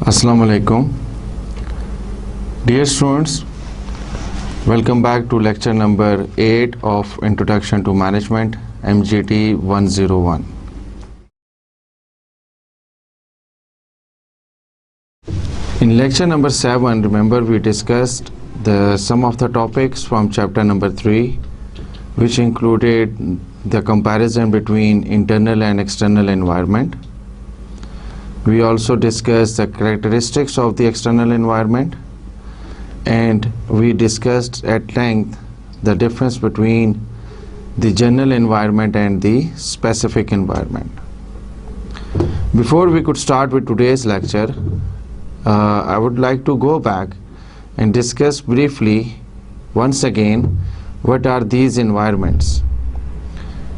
Assalamu alaikum. Dear students, welcome back to lecture number 8 of Introduction to Management, MGT 101. In lecture number 7, remember we discussed some of the topics from chapter number 3, which included the comparison between internal and external environment. We also discussed the characteristics of the external environment, and we discussed at length the difference between the general environment and the specific environment. Before we could start with today's lecture, I would like to go back and discuss briefly once again what are these environments.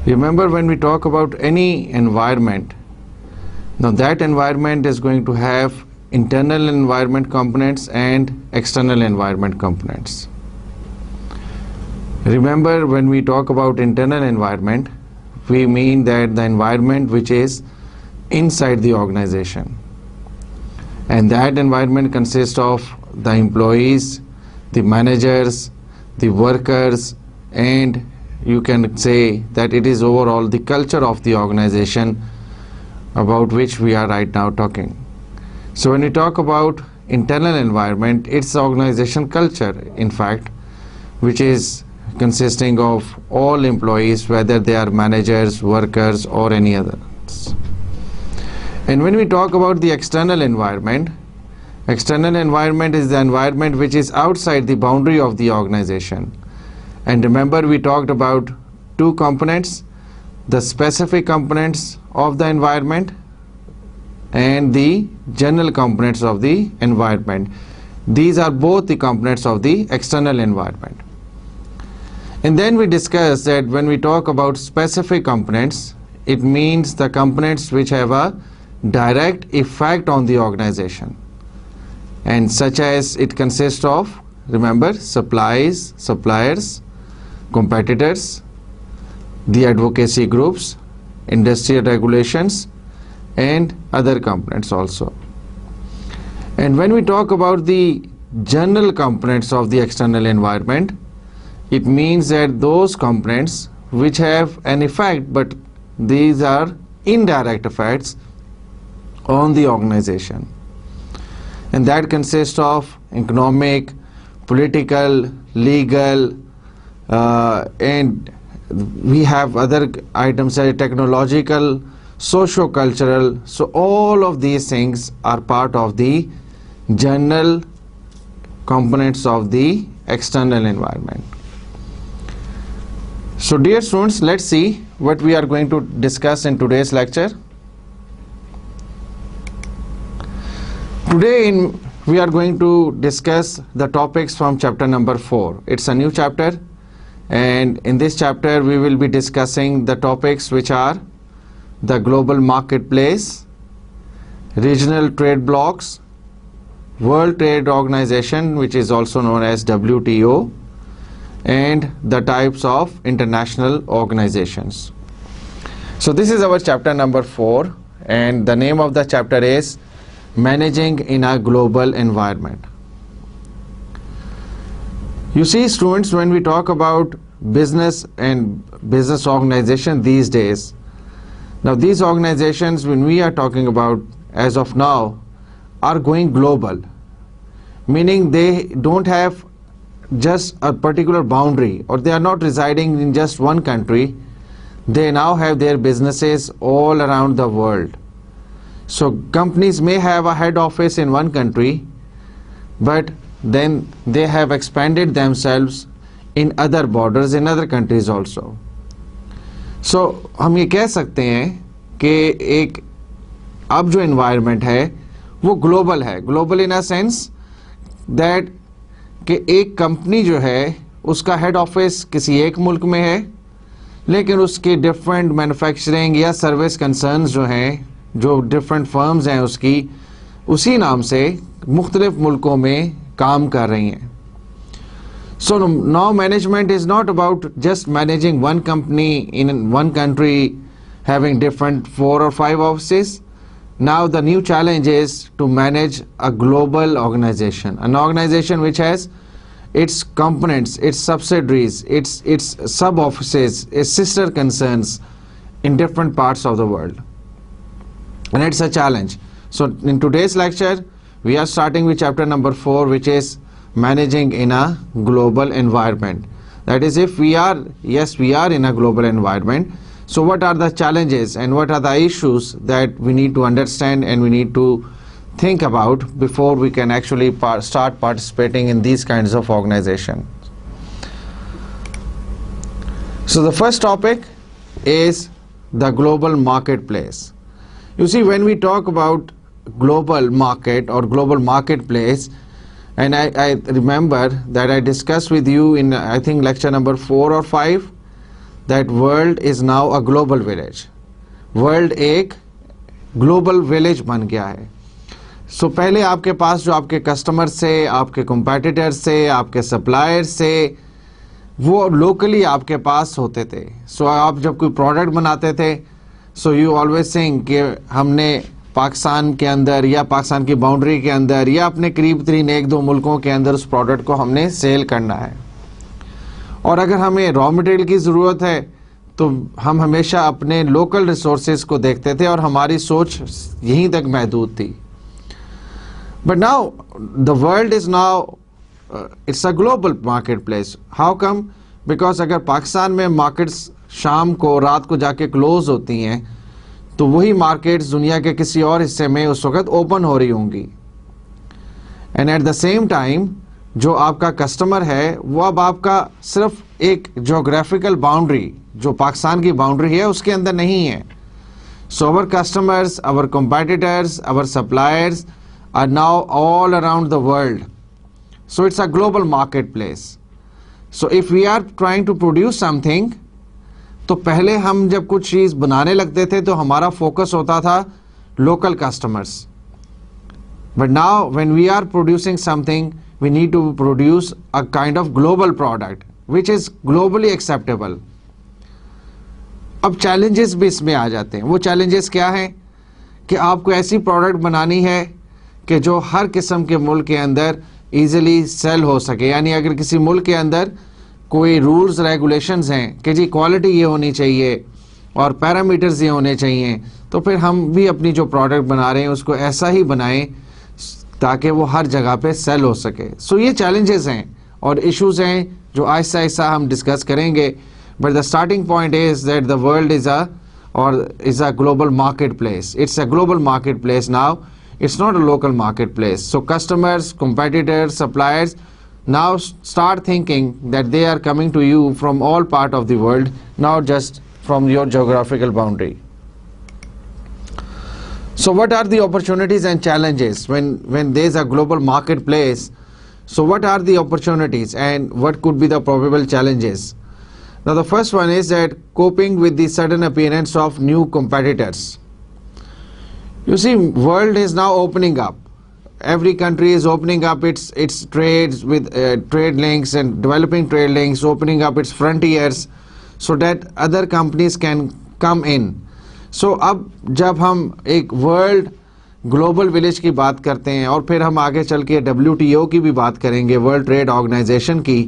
Remember, when we talk about any environment, now that environment is going to have internal environment components and external environment components. Remember, when we talk about internal environment, we mean that the environment which is inside the organization, and that environment consists of the employees, the managers, the workers, and you can say that it is overall the culture of the organization about which we are right now talking. So when we talk about internal environment, it's the organization culture, in fact, which is consisting of all employees, whether they are managers, workers, or any others. And when we talk about the external environment is the environment which is outside the boundary of the organization. And remember, we talked about two components: the specific components of the environment and the general components of the environment. These are both the components of the external environment. And then we discussed that when we talk about specific components, it means the components which have a direct effect on the organization, and such as it consists of, remember, suppliers, competitors, the advocacy groups, industrial regulations, and other components also. And when we talk about the general components of the external environment, it means that those components which have an effect, but these are indirect effects on the organization, and that consists of economic, political, legal, and we have other items like technological, socio-cultural. So all of these things are part of the general components of the external environment. So dear students, let's see what we are going to discuss in today's lecture. Today we are going to discuss the topics from chapter number 4. It's a new chapter, and in this chapter we will be discussing the topics which are the global marketplace, regional trade blocks, World Trade Organization, which is also known as WTO, and the types of international organizations. So this is our chapter number 4, and the name of the chapter is Managing in a Global Environment. You see, students, when we talk about business and business organization these days, now these organizations, when we are talking about as of now, are going global, meaning they don't have just a particular boundary, or they are not residing in just one country. They now have their businesses all around the world. So companies may have a head office in one country, but then they have expanded themselves in other borders, in other countries also. So हम ये कह सकते हैं कि एक अब जो environment है वो global है, global in a sense that कि एक कंपनी जो है उसका हेड ऑफिस किसी एक मुल्क में है, लेकिन उसकी डिफरेंट मैन्युफैक्चरिंग या सर्विस कंसर्न्स जो हैं, जो डिफरेंट फर्म्स हैं उसकी, उसी नाम से मुख्तलिफ मुल्कों में काम कर रही हैं. So now management is not about just managing one company in one country having different 4 or 5 offices. Now the new challenge is to manage a global organization, an organization which has its components, its subsidiaries, its sub offices, its sister concerns in different parts of the world. And it's a challenge. So in today's lecture we are starting with chapter number 4, which is managing in a global environment. That is, if we are in a global environment, so what are the challenges and what are the issues that we need to understand and we need to think about before we can actually start participating in these kinds of organizations. So the first topic is the global marketplace. You see, when we talk about global market or global marketplace, and I remember that I discussed with you in I think lecture number 4 or 5 that world is now a global village. World एक global village बन गया है. So पहले आपके पास जो आपके customer से, आपके competitors से, आपके suppliers से, वो locally आपके पास होते थे. So आप जब कोई product बनाते थे, so you always think कि हमने पाकिस्तान के अंदर या पाकिस्तान की बाउंड्री के अंदर या अपने करीब तरीन 1-2 मुल्कों के अंदर उस प्रोडक्ट को हमने सेल करना है. और अगर हमें रॉ मटेरियल की ज़रूरत है तो हम हमेशा अपने लोकल रिसोर्सेज को देखते थे और हमारी सोच यहीं तक महदूद थी. But now the world is now it's a global market place. How come? Because अगर पाकिस्तान में मार्केट्स शाम को रात को जाके क्लोज होती हैं तो वही मार्केट्स दुनिया के किसी और हिस्से में उस वक्त ओपन हो रही होंगी. And eight the same time जो आपका कस्टमर है वो अब आपका सिर्फ एक जोग्राफिकल बाउंड्री, जो पाकिस्तान की बाउंड्री है, उसके अंदर नहीं है. So our customers, our competitors, our suppliers are now all around the world. So it's a global market place. So if we are trying to produce something, तो पहले हम जब कुछ चीज़ बनाने लगते थे तो हमारा फोकस होता था local customers. But now when we are producing something, we need to produce a kind of global product which is globally acceptable. अब चैलेंजेस भी इसमें आ जाते हैं. वो चैलेंजेस क्या हैं कि आपको ऐसी प्रोडक्ट बनानी है कि जो हर किस्म के मुल्क के अंदर ईजिली सेल हो सके. यानी अगर किसी मुल्क के अंदर कोई रूल्स रेगुलेशंस हैं कि जी क्वालिटी ये होनी चाहिए और पैरामीटर्स ये होने चाहिए, तो फिर हम भी अपनी जो प्रोडक्ट बना रहे हैं उसको ऐसा ही बनाएं ताकि वो हर जगह पे सेल हो सके. सो ये चैलेंजेस हैं और इश्यूज हैं जो आहिस्ता आहिस्ता हम डिस्कस करेंगे. But the starting point is that the world is a global market place. It's a global market place now. It's not a local marketplace. So customers, competitors, suppliers now start thinking that they are coming to you from all part of the world, not just from your geographical boundary. So what are the opportunities and challenges when there is a global marketplace? So what are the opportunities and what could be the probable challenges? Now the first one is that coping with the sudden appearance of new competitors. You see, world is now opening up. Every country is opening up its trades with trade links and developing trade links, opening up its frontiers so that other companies can come in. So अब जब हम एक world global village की बात करते हैं और फिर हम आगे चल के WTO की भी बात करेंगे, वर्ल्ड ट्रेड ऑर्गेनाइजेशन की,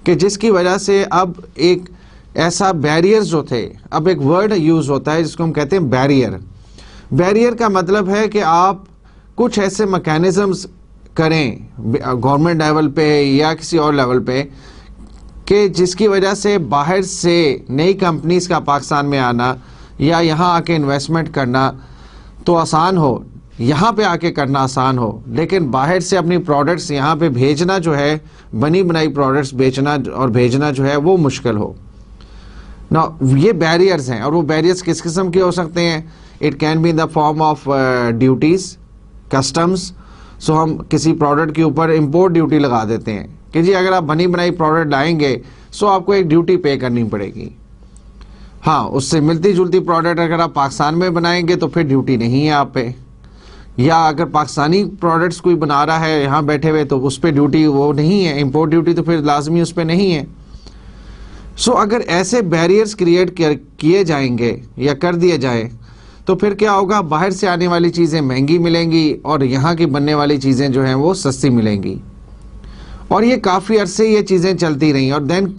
कि जिसकी वजह से अब एक ऐसा बैरियर्स जो थे, अब एक वर्ड यूज़ होता है जिसको हम कहते हैं बैरियर. बैरियर का मतलब है कि आप कुछ ऐसे मैकेनिज़म्स करें गवर्नमेंट लेवल पे या किसी और लेवल पे कि जिसकी वजह से बाहर से नई कंपनीज का पाकिस्तान में आना या यहाँ आके इन्वेस्टमेंट करना तो आसान हो, यहाँ पे आके करना आसान हो, लेकिन बाहर से अपनी प्रोडक्ट्स यहाँ पे भेजना जो है, बनी बनाई प्रोडक्ट्स बेचना और भेजना जो है वो मुश्किल हो ना. ये बैरियर्स हैं. और वो बैरियर्स किस किस्म के हो सकते हैं? It can be in the form of duties, customs. So हम किसी प्रोडक्ट के ऊपर इंपोर्ट ड्यूटी लगा देते हैं कि जी अगर आप बनी बनाई प्रोडक्ट लाएंगे सो आपको एक ड्यूटी पे करनी पड़ेगी। हाँ, उससे मिलती जुलती प्रोडक्ट अगर आप पाकिस्तान में बनाएंगे तो फिर ड्यूटी नहीं है आप पे, या अगर पाकिस्तानी प्रोडक्ट्स कोई बना रहा है यहाँ बैठे हुए तो उस पर ड्यूटी वो नहीं है, इंपोर्ट ड्यूटी तो फिर लाजमी उस पर नहीं है। सो अगर ऐसे बैरियर्स क्रिएट किए जाएंगे या कर दिए जाए तो फिर क्या होगा, बाहर से आने वाली चीज़ें महंगी मिलेंगी और यहाँ की बनने वाली चीज़ें जो हैं वो सस्ती मिलेंगी। और ये काफ़ी अरसे ये चीज़ें चलती रहीं और then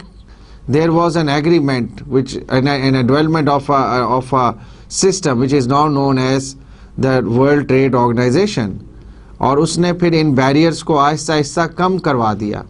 there was an agreement which in a development of a system which is now known as the World Trade Organization, और उसने फिर इन बैरियर्स को आहिस्ता आहिस्ता कम करवा दिया।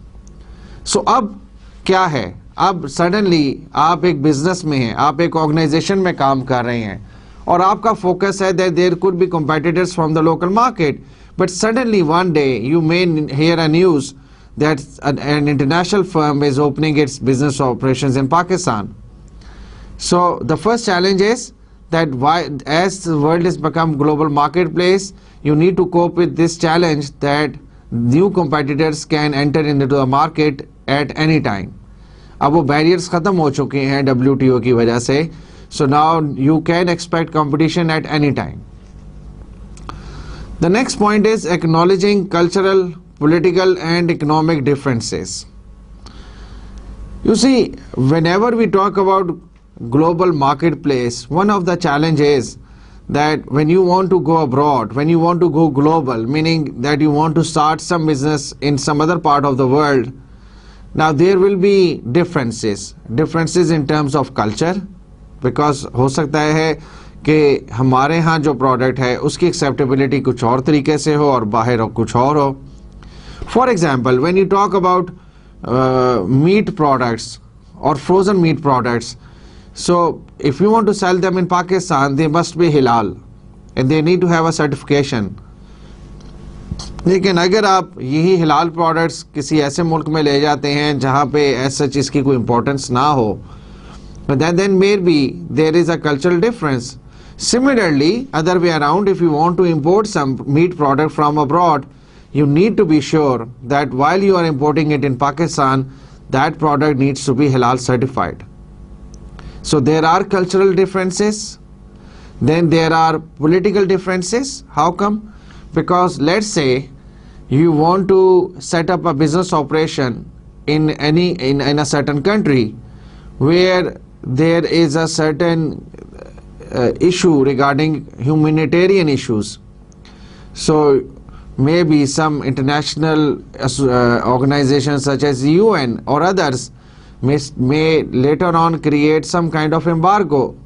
सो अब क्या है, अब सडनली आप एक बिजनेस में हैं, आप एक ऑर्गेनाइजेशन में काम कर रहे हैं और आपका फोकस है that there could be competitors from the local market, but suddenly one day you may hear a news that an international firm is opening its business operations in Pakistan. So the first challenge is that as the world has become global marketplace, you need to cope with this challenge that new competitors can enter into the market at any time. अब वो barriers खत्म हो चुके हैं WTO की वजह से, so now you can expect competition at any time. The next point is acknowledging cultural, political and economic differences. You see, whenever we talk about global marketplace, one of the challenges that when you want to go abroad, when you want to go global, meaning that you want to start some business in some other part of the world, now there will be differences in terms of culture, because हो सकता है कि हमारे यहाँ जो product है उसकी acceptability कुछ और तरीके से हो और बाहर कुछ और हो। For example, when you talk about meat products or frozen meat products, so if you want to sell them in Pakistan, they must be halal and they need to have a certification. लेकिन अगर आप यही हिलाल products किसी ऐसे मुल्क में ले जाते हैं जहाँ पे ऐसा चीज़ की कोई इम्पोर्टेंस ना हो, then maybe there is a cultural difference. Similarly, other way around, if you want to import some meat product from abroad, you need to be sure that while you are importing it in Pakistan, that product needs to be halal certified. So there are cultural differences. Then there are political differences. How come? Because let's say you want to set up a business operation in a certain country where there is a certain issue regarding humanitarian issues. So maybe some international organizations such as the UN or others may later on create some kind of embargo.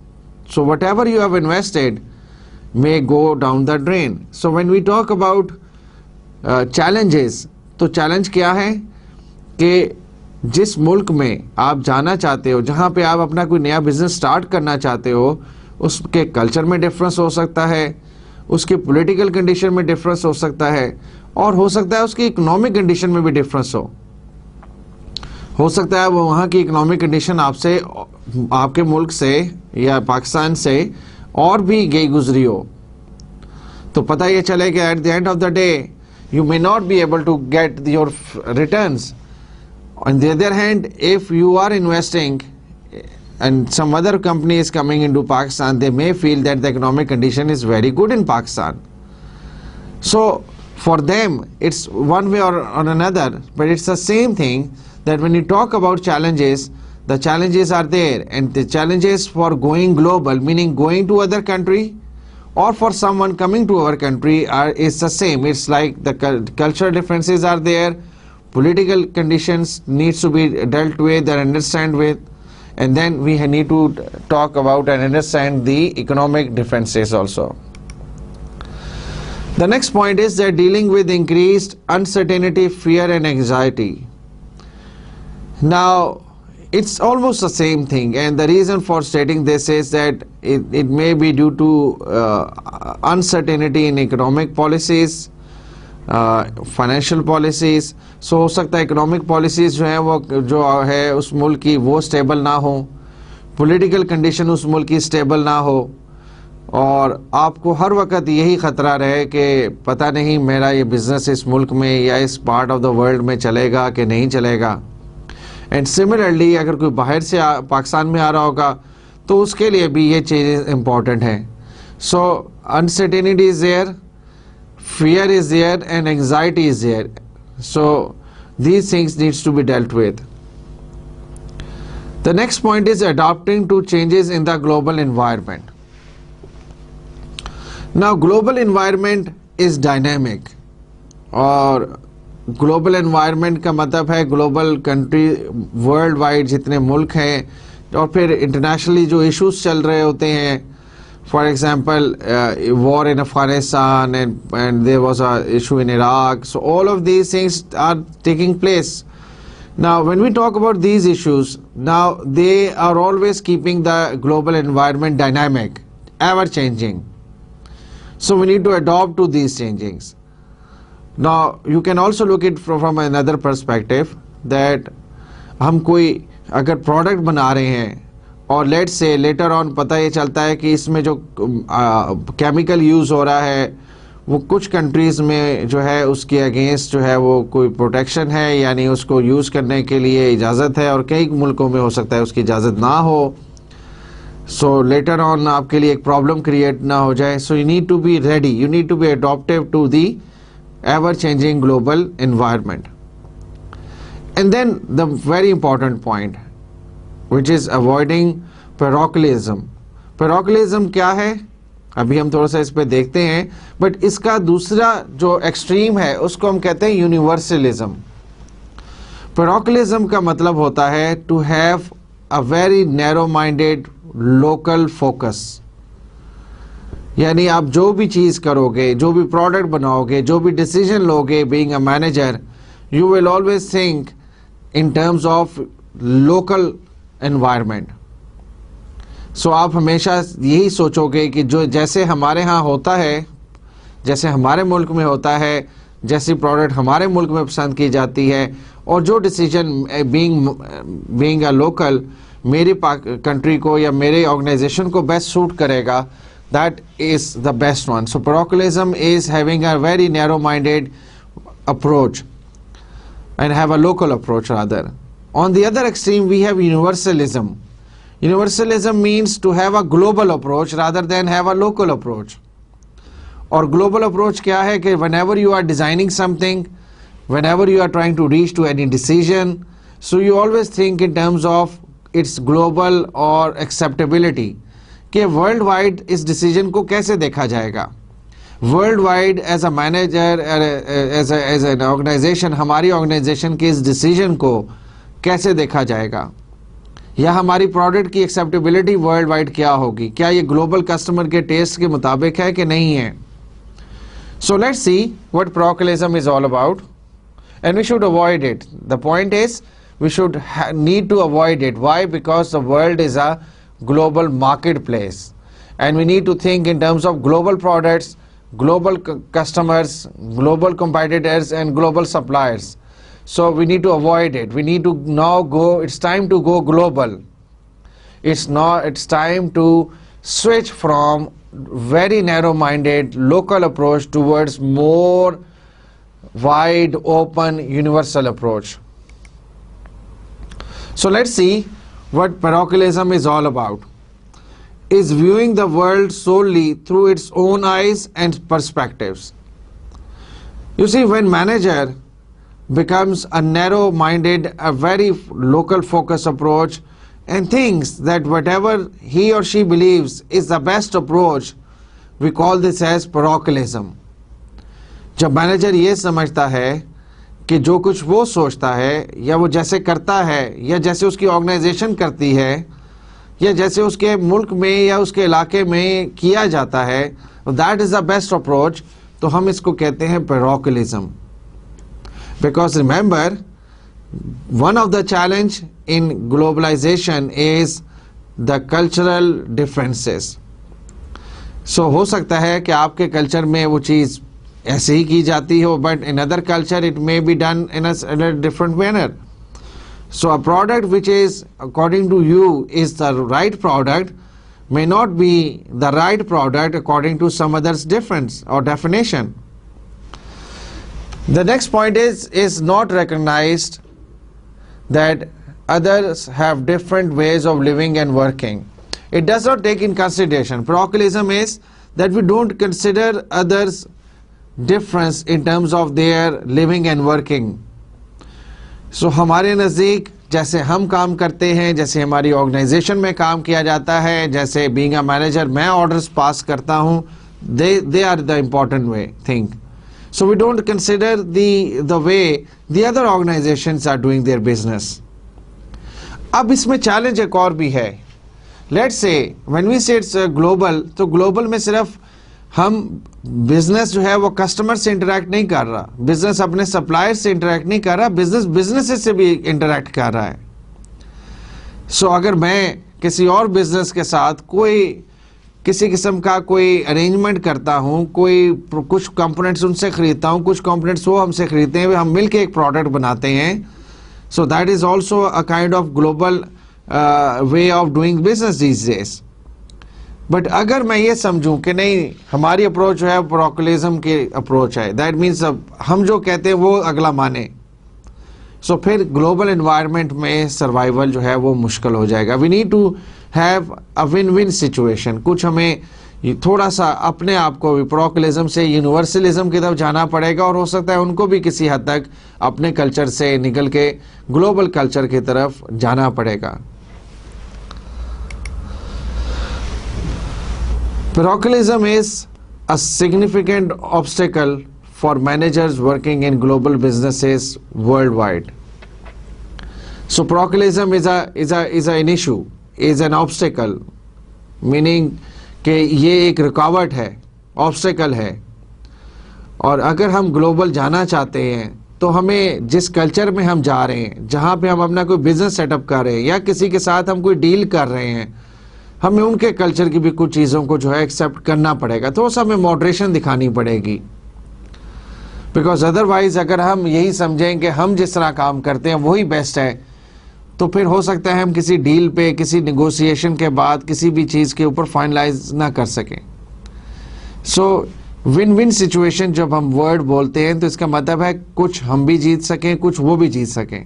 So whatever you have invested may go down the drain. So when we talk about challenges, तो challenge क्या है कि जिस मुल्क में आप जाना चाहते हो, जहाँ पे आप अपना कोई नया बिजनेस स्टार्ट करना चाहते हो, उसके कल्चर में डिफरेंस हो सकता है, उसके पॉलिटिकल कंडीशन में डिफरेंस हो सकता है, और हो सकता है उसकी इकोनॉमिक कंडीशन में भी डिफरेंस हो सकता है वो वहाँ की इकोनॉमिक कंडीशन आपसे, आपके मुल्क से या पाकिस्तान से और भी गई गुजरी हो। तो पता ये चले कि at the end of the day you may not be able to get your returns. On the other hand, if you are investing and some other company is coming into Pakistan, they may feel that the economic condition is very good in Pakistan. So for them, it's one way or another, but it's the same thing that when you talk about challenges, the challenges are there, and the challenges for going global, meaning going to other country, or for someone coming to our country is the same. It's like the cultural differences are there, political conditions needs to be dealt with and understand with, and then we need to talk about and understand the economic differences also. The next point is that dealing with increased uncertainty, fear and anxiety. Now it's almost the same thing, and the reason for stating this is that it may be due to uncertainty in economic policies, financial policies. So हो सकता है economic policies जो हैं वो जो है उस मुल्क की वो stable ना हो, political condition उस मुल्क की stable ना हो, और आपको हर वक्त यही ख़तरा रहे कि पता नहीं मेरा ये बिज़नेस इस मुल्क में या इस पार्ट ऑफ द वर्ल्ड में चलेगा कि नहीं चलेगा। एंड सिमिलरली अगर कोई बाहर से पाकिस्तान में आ रहा होगा तो उसके लिए भी ये चीज़ें इम्पॉर्टेंट हैं। So uncertainty is there, fear is there, and anxiety is there. So these things needs to be dealt with. The next point is adapting to changes in the global environment. Now global environment is dynamic, और global environment का मतलब है global country world wide जितने मुल्क हैं और फिर internationally जो issues चल रहे होते हैं. For example, war in Afghanistan, and there was a issue in Iraq. So all of these things are taking place. Now when we talk about these issues, now they are always keeping the global environment dynamic, ever changing. So we need to adapt to these changes. Now you can also look it from another perspective, that हम कोई अगर product बना रहे हैं और let's say later on पता ये चलता है कि इसमें जो केमिकल यूज़ हो रहा है वो कुछ कंट्रीज़ में जो है उसके अगेंस्ट जो है वो कोई प्रोटेक्शन है, यानी उसको यूज़ करने के लिए इजाज़त है, और कई मुल्कों में हो सकता है उसकी इजाज़त ना हो। सो लेटर ऑन आपके लिए एक प्रॉब्लम क्रिएट ना हो जाए। So you need to be ready, you need to be adaptive to the ever changing global environment. And then the very important point which is avoiding parochialism. Parochialism क्या है अभी हम थोड़ा सा इस पे देखते हैं, बट इसका दूसरा जो एक्सट्रीम है उसको हम कहते हैं यूनिवर्सलिज्म। parochialism का मतलब होता है to have a very narrow minded local focus, यानी आप जो भी चीज़ करोगे, जो भी प्रोडक्ट बनाओगे, जो भी डिसीजन लोगे, being a manager, you will always think in terms of local environment. So आप हमेशा यही सोचोगे कि जो जैसे हमारे यहाँ होता है, जैसे हमारे मुल्क में होता है, जैसी प्रोडक्ट हमारे मुल्क में पसंद की जाती है, और जो डिसीजन बीइंग अ लोकल मेरी कंट्री को या मेरे ऑर्गेनाइजेशन को बेस्ट सूट करेगा, that is the best one. So parochialism is having a very narrow minded approach and have a local approach rather. On the other extreme we have universalism. Universalism means to have a global approach rather than have a local approach. और global approach क्या है कि whenever you are designing something, whenever you are trying to reach to any decision, so you always think in terms of its global or acceptability, कि world wide इस decision को कैसे देखा जाएगा। World wide as a manager, as an organisation, हमारी organisation के इस decision को कैसे देखा जाएगा, या हमारी प्रोडक्ट की एक्सेप्टेबिलिटी वर्ल्ड वाइड क्या होगी, क्या ये ग्लोबल कस्टमर के टेस्ट के मुताबिक है कि नहीं है। So let's see what parochialism is all about and we should avoid it. The point is we should need to avoid it. Why? Because the world is a global market place and we need to think in terms of global products, global customers, global competitors and global suppliers. So we need to avoid it. We need to now go, it's time to go global. It's time to switch from very narrow minded local approach towards more wide open universal approach. So let's see what parochialism is all about. Is viewing the world solely through its own eyes and perspectives. You see, when manager becomes a narrow-minded, a very local focus approach, and thinks that whatever he or she believes is the best approach, we call this as parochialism. जब manager ये समझता है कि जो कुछ वो सोचता है या वो जैसे करता है या जैसे उसकी ऑर्गेनाइजेशन करती है या जैसे उसके मुल्क में या उसके इलाके में किया जाता है, that is the best approach, तो हम इसको कहते हैं parochialism. Because remember, one of the challenge in globalization is the cultural differences. So हो सकता है कि आपके कल्चर में वो चीज़ ऐसे ही की जाती हो, but in other culture it may be done in a different manner. So a product which is according to you is the right product may not be the right product according to some other's difference or definition. The next point is not recognized that others have different ways of living and working. It does not take in consideration. Parochialism is that we don't consider others' difference in terms of their living and working. So हमारे नज़दीक जैसे हम काम करते हैं, जैसे हमारी organisation में काम किया जाता है, जैसे बीइंग अ मैनेजर मैं ऑर्डर्स पास करता हूँ, they are the important way thing. So we don't consider the way the other organizations are doing their business. अब इसमें चैलेंज एक और भी है. Let's say when we say it's global, तो global में सिर्फ हम बिजनेस जो है वो कस्टमर से इंटरेक्ट नहीं कर रहा, बिजनेस अपने सप्लायर से इंटरेक्ट नहीं कर रहा, बिजनेस बिजनेस से भी इंटरेक्ट कर रहा है. सो अगर मैं किसी और बिजनेस के साथ कोई किसी किस्म का कोई अरेंजमेंट करता हूं, कोई कुछ कंपोनेंट्स उनसे खरीदता हूं, कुछ कंपोनेंट्स वो हमसे खरीदते हैं, हम मिलके एक प्रोडक्ट बनाते हैं, so that is also a kind of global way of doing business these days. But अगर मैं ये समझूं कि नहीं हमारी अप्रोच जो है parochialism की अप्रोच है, दैट मीन्स हम जो कहते हैं वो अगला माने, सो फिर ग्लोबल एनवायरनमेंट में सर्वाइवल जो है वो मुश्किल हो जाएगा. We need to have a win win situation. कुछ हमें थोड़ा सा अपने आप को भी parochialism से यूनिवर्सलिज्म की तरफ जाना पड़ेगा, और हो सकता है उनको भी किसी हद तक अपने कल्चर से निकल के ग्लोबल कल्चर की तरफ जाना पड़ेगा. Parochialism is a significant obstacle for managers working in global businesses worldwide. So parochialism is an issue, is an obstacle, meaning कि ये एक रुकावट है, obstacle है. और अगर हम ग्लोबल जाना चाहते हैं तो हमें जिस कल्चर में हम जा रहे हैं, जहाँ पे हम अपना कोई बिजनेस सेटअप कर रहे हैं या किसी के साथ हम कोई डील कर रहे हैं, हमें उनके कल्चर की भी कुछ चीज़ों को जो है एक्सेप्ट करना पड़ेगा. थोड़ा सा हमें मॉडरेशन दिखानी पड़ेगी, बिकॉज अदरवाइज अगर हम यही समझें कि हम जिस तरह काम करते हैं वही बेस्ट है, तो फिर हो सकता है हम किसी डील पे किसी निगोशिएशन के बाद किसी भी चीज़ के ऊपर फाइनलाइज ना कर सकें. सो विन विन सिचुएशन जब हम वर्ड बोलते हैं तो इसका मतलब है कुछ हम भी जीत सकें, कुछ वो भी जीत सकें,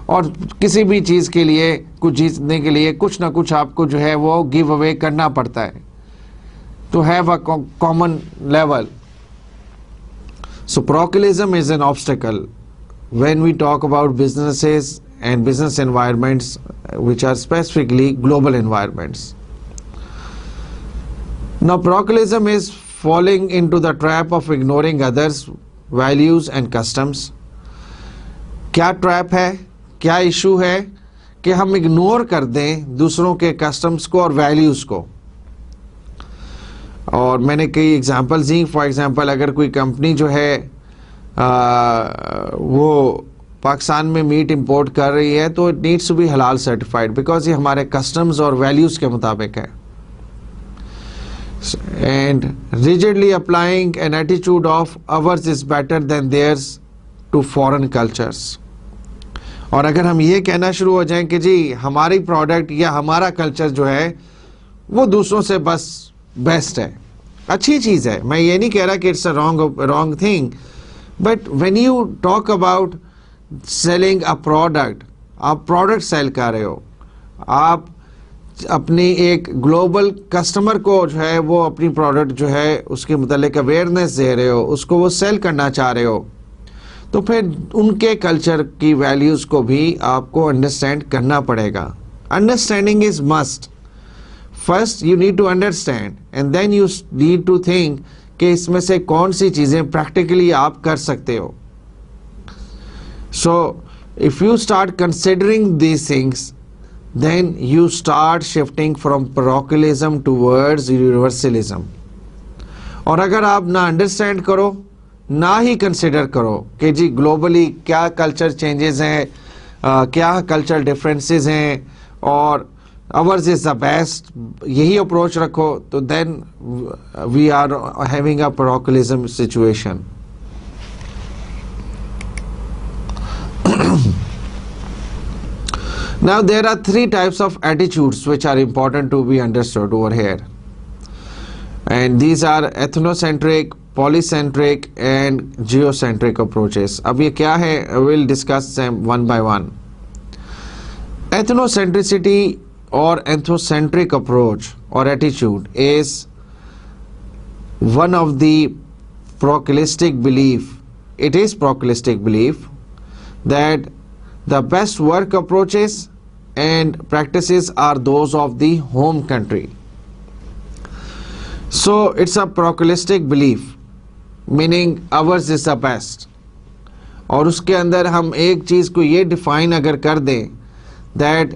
और किसी भी चीज़ के लिए कुछ जीतने के लिए कुछ ना कुछ आपको जो है वो गिव अवे करना पड़ता है, to have a common level. So parochialism is an obstacle when we talk about businesses and business environments which are specifically global environments. Now parochialism is falling into the trap of ignoring others' values and customs. क्या trap है, क्या issue है कि हम ignore कर दें दूसरों के कस्टम्स को और वैल्यूज़ को. और मैंने कई एग्जांपल्स दी. फॉर एग्जांपल अगर कोई कंपनी जो है वो पाकिस्तान में मीट इंपोर्ट कर रही है तो it needs to be halal certified, because ये हमारे कस्टम्स और वैल्यूज़ के मुताबिक है. And rigidly applying an attitude of ours is better than theirs to foreign cultures. और अगर हम ये कहना शुरू हो जाएं कि जी हमारी प्रोडक्ट या हमारा कल्चर जो है वो दूसरों से बस बेस्ट है, अच्छी चीज़ है, मैं ये नहीं कह रहा कि it's a wrong thing, but when you talk about selling a product, आप प्रोडक्ट सेल कर रहे हो, आप अपनी एक ग्लोबल कस्टमर को जो है वो अपनी प्रोडक्ट जो है उसके मुतालिक अवेयरनेस दे रहे हो, उसको वो सेल करना चाह रहे हो, तो फिर उनके कल्चर की वैल्यूज़ को भी आपको अंडरस्टैंड करना पड़ेगा. Understanding is must. First you need to understand and then you need to think कि इसमें से कौन सी चीज़ें प्रैक्टिकली आप कर सकते हो. So if you start considering these things then you start shifting from parochialism towards universalism. और अगर आप ना अंडरस्टैंड करो ना ही कंसिडर करो कि जी ग्लोबली क्या कल्चर चेंजेस हैं, क्या कल्चर डिफरेंसेस हैं और अवर्स इज द बेस्ट, यही अप्रोच रखो, तो then we are having a parochialism situation. Now there are three types of attitudes which are important to be understood over here, and these are ethnocentric, polycentric and geocentric approaches. अब ये क्या है, we'll discuss them one by one. Ethnocentricity or ethnocentric approach or attitude is one of the proclinistic belief. It is proclinistic belief that the best work approaches and practices are those of the home country. So it's a proclinistic belief, meaning ours is the best. और उसके अंदर हम एक चीज़ को ये define अगर कर दें that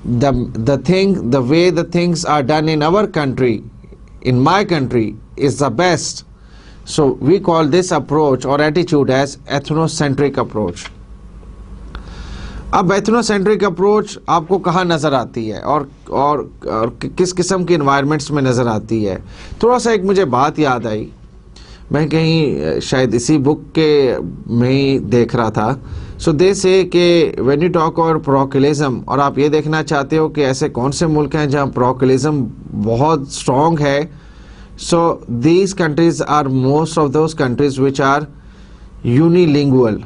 the way the things are done in our country, in my country, is the best. So we call this approach or attitude as ethnocentric approach. अब एथनोसेंट्रिक अप्रोच आपको कहाँ नज़र आती है और किस किस्म के इन्वायरमेंट्स में नज़र आती है? थोड़ा सा एक मुझे बात याद आई, मैं कहीं शायद इसी बुक के में ही देख रहा था. सो दे से कि व्हेन यू टॉक अबाउट प्रोक्लिज्म, और आप ये देखना चाहते हो कि ऐसे कौन से मुल्क हैं जहाँ प्रोक्लिज्म बहुत स्ट्रॉन्ग है. So these countries are most of those countries which are unilingual,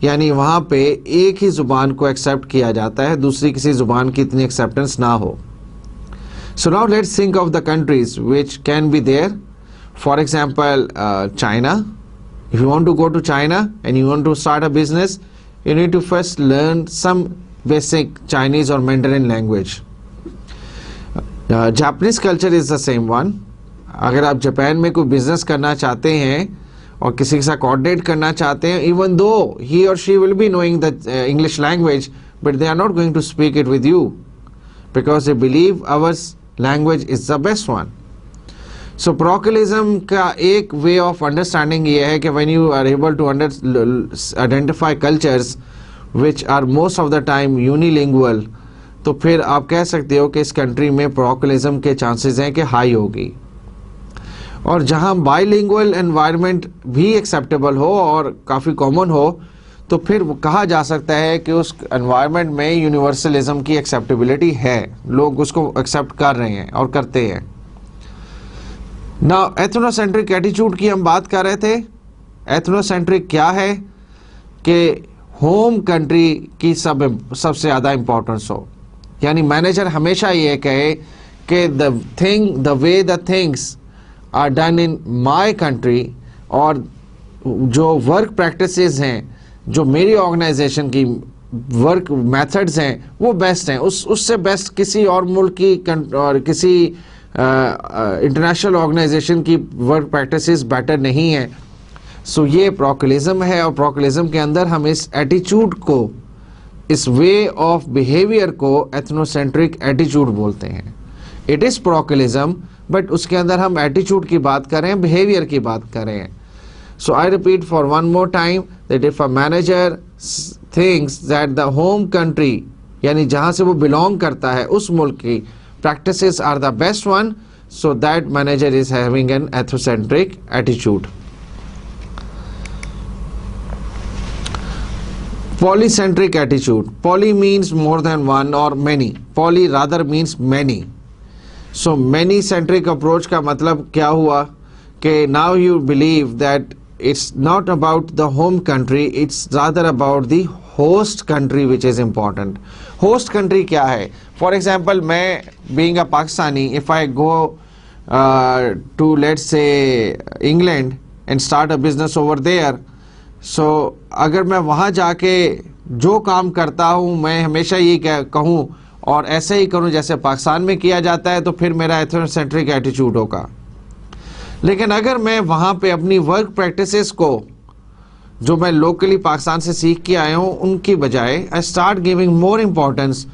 यानी वहाँ पे एक ही ज़ुबान को एक्सेप्ट किया जाता है, दूसरी किसी ज़ुबान की इतनी एक्सेप्टेंस ना हो. So now let's think of the countries which can be there. For example, China. If you want to go to China and you want to start a business, you need to first learn some basic Chinese or Mandarin language. Japanese culture is the same one. अगर आप Japan में कोई business करना चाहते हैं और किसी के साथ कोऑर्डिनेट करना चाहते हैं, even though he or she will be knowing the English language, but they are not going to speak it with you because they believe our language is the best one. सो प्रोक्लिज्म का एक way of understanding ये है कि when you are able to identify cultures which are most of the time unilingual, तो फिर आप कह सकते हो कि इस कंट्री में प्रोक्लिज्म के चांसेस हैं कि हाई होगी. और जहां बाइलिंगुअल एनवायरनमेंट भी एक्सेप्टेबल हो और काफ़ी कॉमन हो, तो फिर कहा जा सकता है कि उस एनवायरनमेंट में यूनिवर्सलिज्म की एक्सेप्टेबिलिटी है, लोग उसको एक्सेप्ट कर रहे हैं और करते हैं. नाउ एथनोसेंट्रिक एटीट्यूड की हम बात कर रहे थे. एथनोसेंट्रिक क्या है कि होम कंट्री की सबसे ज़्यादा इम्पोर्टेंस हो, यानी मैनेजर हमेशा ये कहे कि the way the things are done in my country, और जो वर्क प्रैक्टिसेस हैं, जो मेरी ऑर्गेनाइजेशन की वर्क मेथड्स हैं, वो बेस्ट हैं. उससे बेस्ट किसी और मुल्क की और किसी इंटरनेशनल ऑर्गेनाइजेशन की वर्क प्रैक्टिसेस बेटर नहीं है. सो ये प्रोक्लिज्म है, और प्रोक्लिज्म के अंदर हम इस एटीट्यूड को, इस वे ऑफ बिहेवियर को एथनोसेंट्रिक एटीट्यूड बोलते हैं. इट इज़ प्रोक्लिज्म, बट उसके अंदर हम एटीट्यूड की बात कर रहे हैं, बिहेवियर की बात कर रहे हैं. So I repeat for one more time that if a manager thinks that the home country, यानी जहाँ से वो बिलोंग करता है उस मुल्क की practices are the best one, so that manager is having an ethnocentric attitude. Polycentric attitude. Poly means more than one or many. Poly rather means many. So many centric approach का मतलब क्या हुआ कि now you believe that it's not about the home country, it's rather about the host country which is important. Host country क्या है? For example, मैं being a Pakistani, if I go to let's say England and start a business over there, so अगर मैं वहाँ जाके जो काम करता हूँ मैं हमेशा ये कहूँ और ऐसे ही करूँ जैसे पाकिस्तान में किया जाता है, तो फिर मेरा एथनोसेंट्रिक एटीट्यूड होगा. लेकिन अगर मैं वहाँ पे अपनी वर्क प्रैक्टिसेस को, जो मैं लोकली पाकिस्तान से सीख के आया हूँ, उनकी बजाय I start giving more importance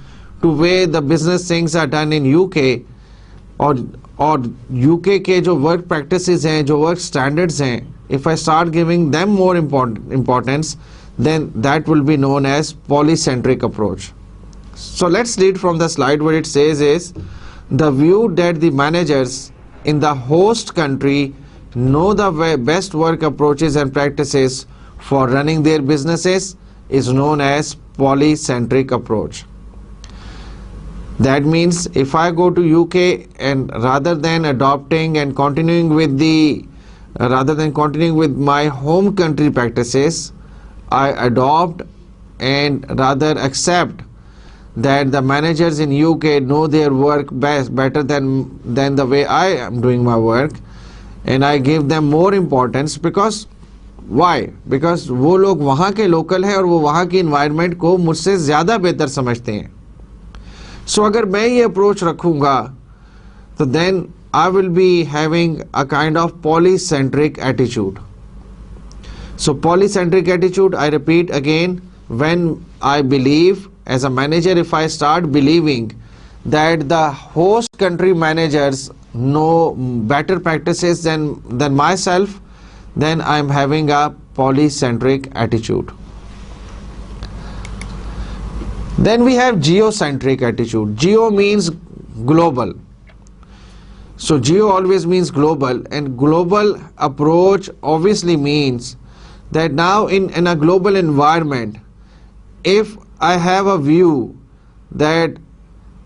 to way the business things are done in UK, और यूके के जो वर्क प्रैक्टिसेस हैं, जो वर्क स्टैंडर्ड्स हैं, if I start giving them more importance, then that will be known as polycentric approach. So let's read from the slide. What it says is, the view that the managers in the host country know the best work approaches and practices for running their businesses is known as polycentric approach. That means if I go to UK and rather than adopting and continuing with my home country practices, I adopt and rather accept that the managers in UK know their work better than the way I am doing my work, and I give them more importance. Because why? Because वो लोग वहाँ के local हैं और वो वहाँ की environment को मुझसे ज़्यादा बेहतर समझते हैं. सो अगर मैं ये अप्रोच रखूँगा तो then I will be having a kind of polycentric attitude. So polycentric attitude, I repeat again, when I believe as a manager, if I start believing that the host country managers know better practices than myself, then I am having a polycentric attitude. Then we have geocentric attitude. Geo means global. So geo always means global, and global approach obviously means that now in a global environment, if I have a view that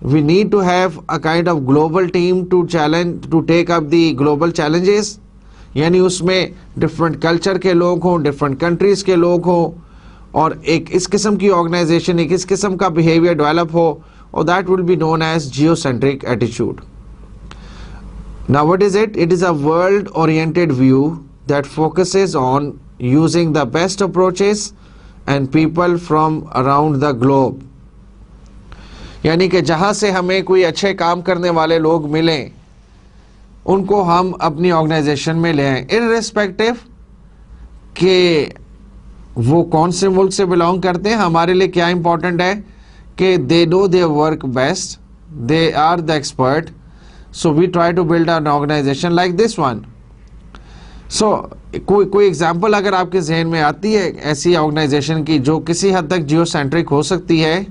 we need to have a kind of global team to take up the global challenges, यानी उसमें different culture के लोग हों, different countries के लोग हों, और एक इस किस्म की organization, एक इस किस्म का behavior develop हो, or that will be known as geocentric attitude. Now what is it? It is a world oriented view that focuses on using the best approaches and people from around the globe. यानी कि जहाँ से हमें कोई अच्छे काम करने वाले लोग मिलें, उनको हम अपनी ऑर्गेनाइजेशन में ले आएं, इररिस्पेक्टिव कि वो कौन से मुल्क से बिलोंग करते हैं. हमारे लिए क्या इंपॉर्टेंट है कि they know their work best, they are the expert. So we try to build an organization like this one. So कोई एग्जाम्पल अगर आपके जहन में आती है ऐसी ऑर्गेनाइजेशन की जो किसी हद तक जियोसेंट्रिक हो सकती है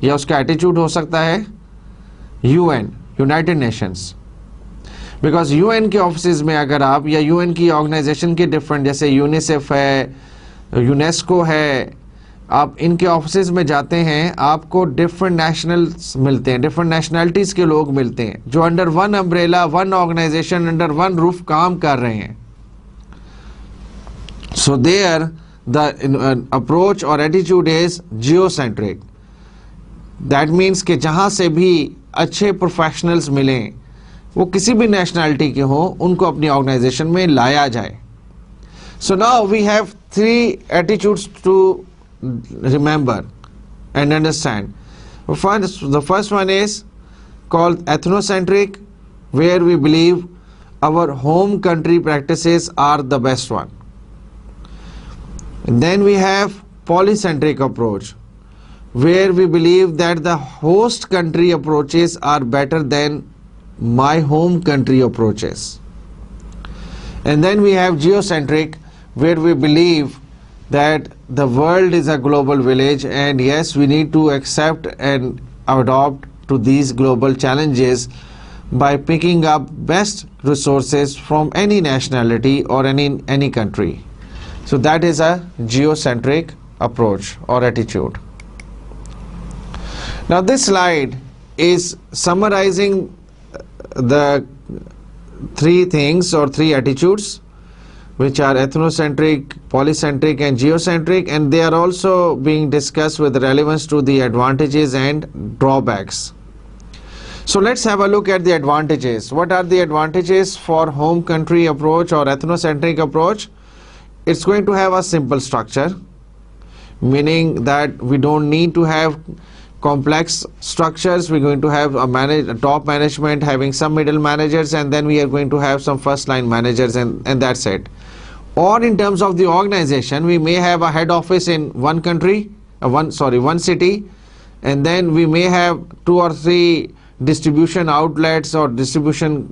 या उसका एटीट्यूड हो सकता है, UN, United Nations. Because UN के ऑफिस में अगर आप, या यूएन की ऑर्गेनाइजेशन के डिफरेंट, जैसे यूनिसेफ है, यूनेस्को है, आप इनके ऑफिस में जाते हैं, आपको डिफरेंट नेशनल्स मिलते हैं, डिफरेंट नेशनलिटीज़ के लोग मिलते हैं जो under one umbrella, one organization, under one roof काम कर रहे हैं. सो देयर द अप्रोच और attitude is geocentric. That means कि जहाँ से भी अच्छे प्रोफेशनल्स मिलें, वो किसी भी नेशनलिटी के हों, उनको अपनी ऑर्गेनाइजेशन में लाया जाए. So now we have 3 attitudes to remember and understand. The first one is called ethnocentric, where we believe our home country practices are the best one. And then we have polycentric approach, where we believe that the host country approaches are better than my home country approaches. And then we have geocentric, where we believe that the world is a global village, and yes, we need to accept and adopt to these global challenges by picking up best resources from any nationality or any country. So that is a geocentric approach or attitude. Now this slide is summarizing the 3 things or 3 attitudes, which are ethnocentric, polycentric and geocentric, and they are also being discussed with relevance to the advantages and drawbacks. So let's have a look at the advantages. What are the advantages for home country approach or ethnocentric approach? It's going to have a simple structure, meaning that we don't need to have complex structures. We're going to have a top management having some middle managers, and then we are going to have some first line managers, and that's it. Or in terms of the organization, we may have a head office in one country, one city, and then we may have 2 or 3 distribution outlets or distribution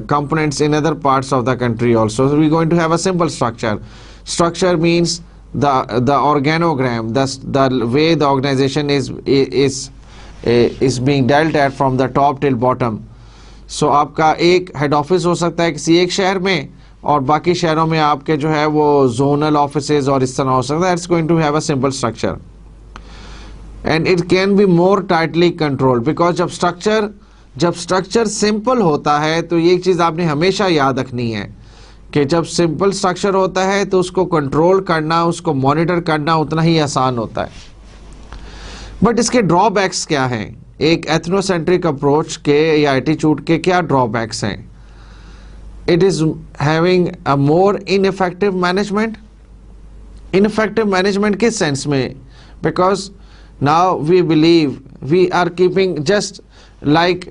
components in other parts of the country also. So we're going to have a simple structure. Structure means the organogram, the way the organization is being dealt at from the top till bottom. So आपका एक head office हो सकता है किसी एक शहर में, और बाकी शहरों में आपके जो है वो जोनल ऑफिसेज और इस तरह हो सकता है. It's going to have a simple structure. and it can be more tightly controlled because जब स्ट्रक्चर सिंपल होता है तो ये चीज़ आपने हमेशा याद रखनी है कि जब सिंपल स्ट्रक्चर होता है तो उसको कंट्रोल करना, उसको मॉनिटर करना उतना ही आसान होता है। बट इसके ड्रॉबैक्स क्या हैं? एक एथनोसेंट्रिक अप्रोच के या एटीट्यूड के क्या ड्रॉबैक्स हैं? It is having a more ineffective management. Ineffective management किस सेंस में? Because now we believe we are keeping just like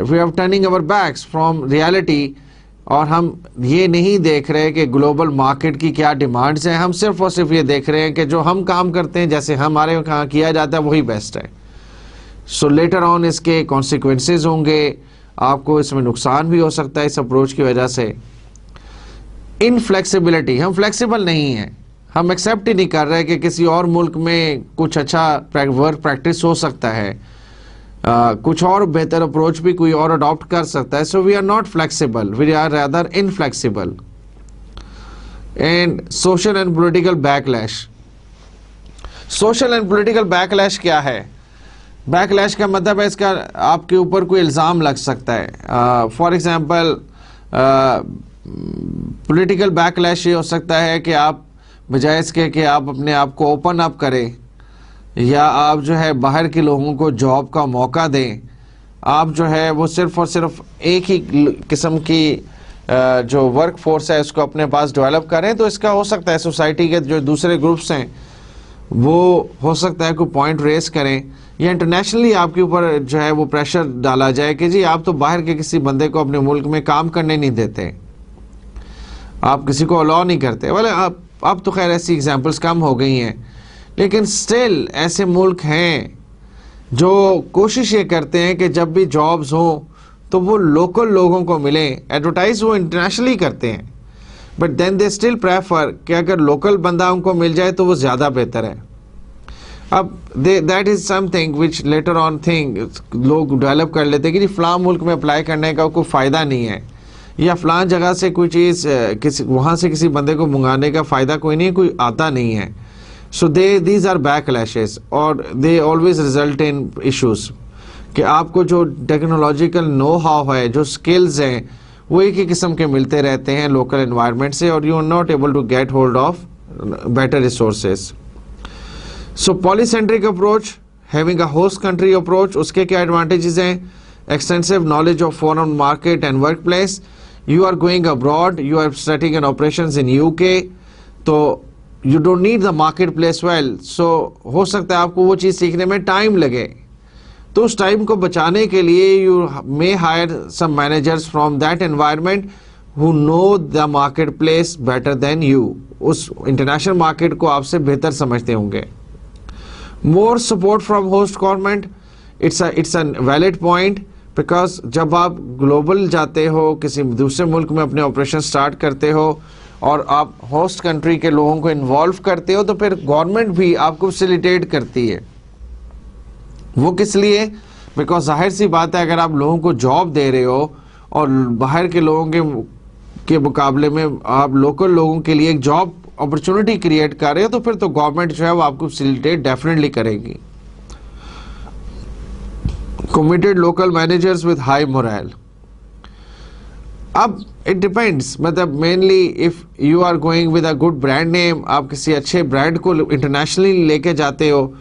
we are turning our backs from reality, और हम ये नहीं देख रहे कि ग्लोबल मार्केट की क्या डिमांड्स हैं। हम सिर्फ और सिर्फ ये देख रहे हैं कि जो हम काम करते हैं, जैसे हमारे यहाँ किया जाता है, वही बेस्ट है। सो लेटर ऑन इसके कॉन्सिक्वेंसेज होंगे, आपको इसमें नुकसान भी हो सकता है इस अप्रोच की वजह से। इनफ्लेक्सिबिलिटी, हम फ्लेक्सिबल नहीं हैं, हम एक्सेप्ट ही नहीं कर रहे कि किसी और मुल्क में कुछ अच्छा वर्क प्रैक्टिस हो सकता है, कुछ और बेहतर अप्रोच भी कोई और अडॉप्ट कर सकता है। So we are not flexible, we are rather inflexible. And social and political backlash. Social and political backlash क्या है? बैकलैश का मतलब है इसका आपके ऊपर कोई इल्ज़ाम लग सकता है। फॉर एग्जांपल पॉलिटिकल बैकलैश ये हो सकता है कि आप बजाय इसके कि आप अपने आप को ओपन अप करें या आप जो है बाहर के लोगों को जॉब का मौका दें, आप जो है वो सिर्फ और सिर्फ एक ही किस्म की जो वर्क फोर्स है उसको अपने पास डेवलप करें, तो इसका हो सकता है सोसाइटी के जो दूसरे ग्रुप्स हैं वो हो सकता है कोई पॉइंट रेस करें, या इंटरनेशनली आपके ऊपर जो है वो प्रेशर डाला जाए कि जी आप तो बाहर के किसी बंदे को अपने मुल्क में काम करने नहीं देते, आप किसी को अलाउ नहीं करते। वाले अब तो खैर ऐसी एग्जांपल्स कम हो गई हैं, लेकिन स्टिल ऐसे मुल्क हैं जो कोशिश ये करते हैं कि जब भी जॉब्स हों तो वो लोकल लोगों को मिले। एडवर्टाइज वो इंटरनेशनली करते हैं, but then they still prefer कि अगर लोकल बंदा उनको मिल जाए तो वो ज़्यादा बेहतर है। अब that is something which later on thing लोग डेवलप कर लेते हैं कि फ़लाँ मुल्क में अप्लाई करने का कोई फ़ायदा नहीं है, या फ़लाँ जगह से कोई चीज़ किसी वहाँ से किसी बंदे को मंगाने का फ़ायदा कोई नहीं, कोई आता नहीं है। सो these are backlashes और they always result in issues कि आपको जो टेक्नोलॉजिकल नो हाउ है, जो स्किल्स हैं, वो एक ही किस्म के मिलते रहते हैं लोकल एनवायरनमेंट से, और you are not able to get hold of better resources. So polycentric approach, having a host country approach, उसके क्या एडवांटेजेस हैं? Extensive knowledge of foreign market and work place, you are going abroad, you are setting an operations in UK, तो you don't need the market place well. So हो सकता है आपको वो चीज़ सीखने में टाइम लगे, तो उस टाइम को बचाने के लिए you may hire some managers from that environment who know the market place better than you, उस इंटरनेशनल मार्केट को आपसे बेहतर समझते होंगे। More support from host government, it's a valid point, because जब आप ग्लोबल जाते हो, किसी दूसरे मुल्क में अपने ऑपरेशन स्टार्ट करते हो और आप होस्ट कंट्री के लोगों को इन्वॉल्व करते हो, तो फिर गवर्नमेंट भी आपको फैसिलिटेट करती है। वो किस लिए? बिकॉज जाहिर सी बात है, अगर आप लोगों को जॉब दे रहे हो और बाहर के लोगों के मुकाबले में आप लोकल लोगों के लिए एक जॉब अपॉर्चुनिटी क्रिएट कर रहे हो, तो फिर तो गवर्नमेंट जो है वो आपको फैसिलिटेट डेफिनेटली करेगी। Committed local managers with high moral. अब इट डिपेंड्स, मतलब mainly if you are going with a good brand name, आप किसी अच्छे ब्रांड को इंटरनेशनली लेके जाते हो,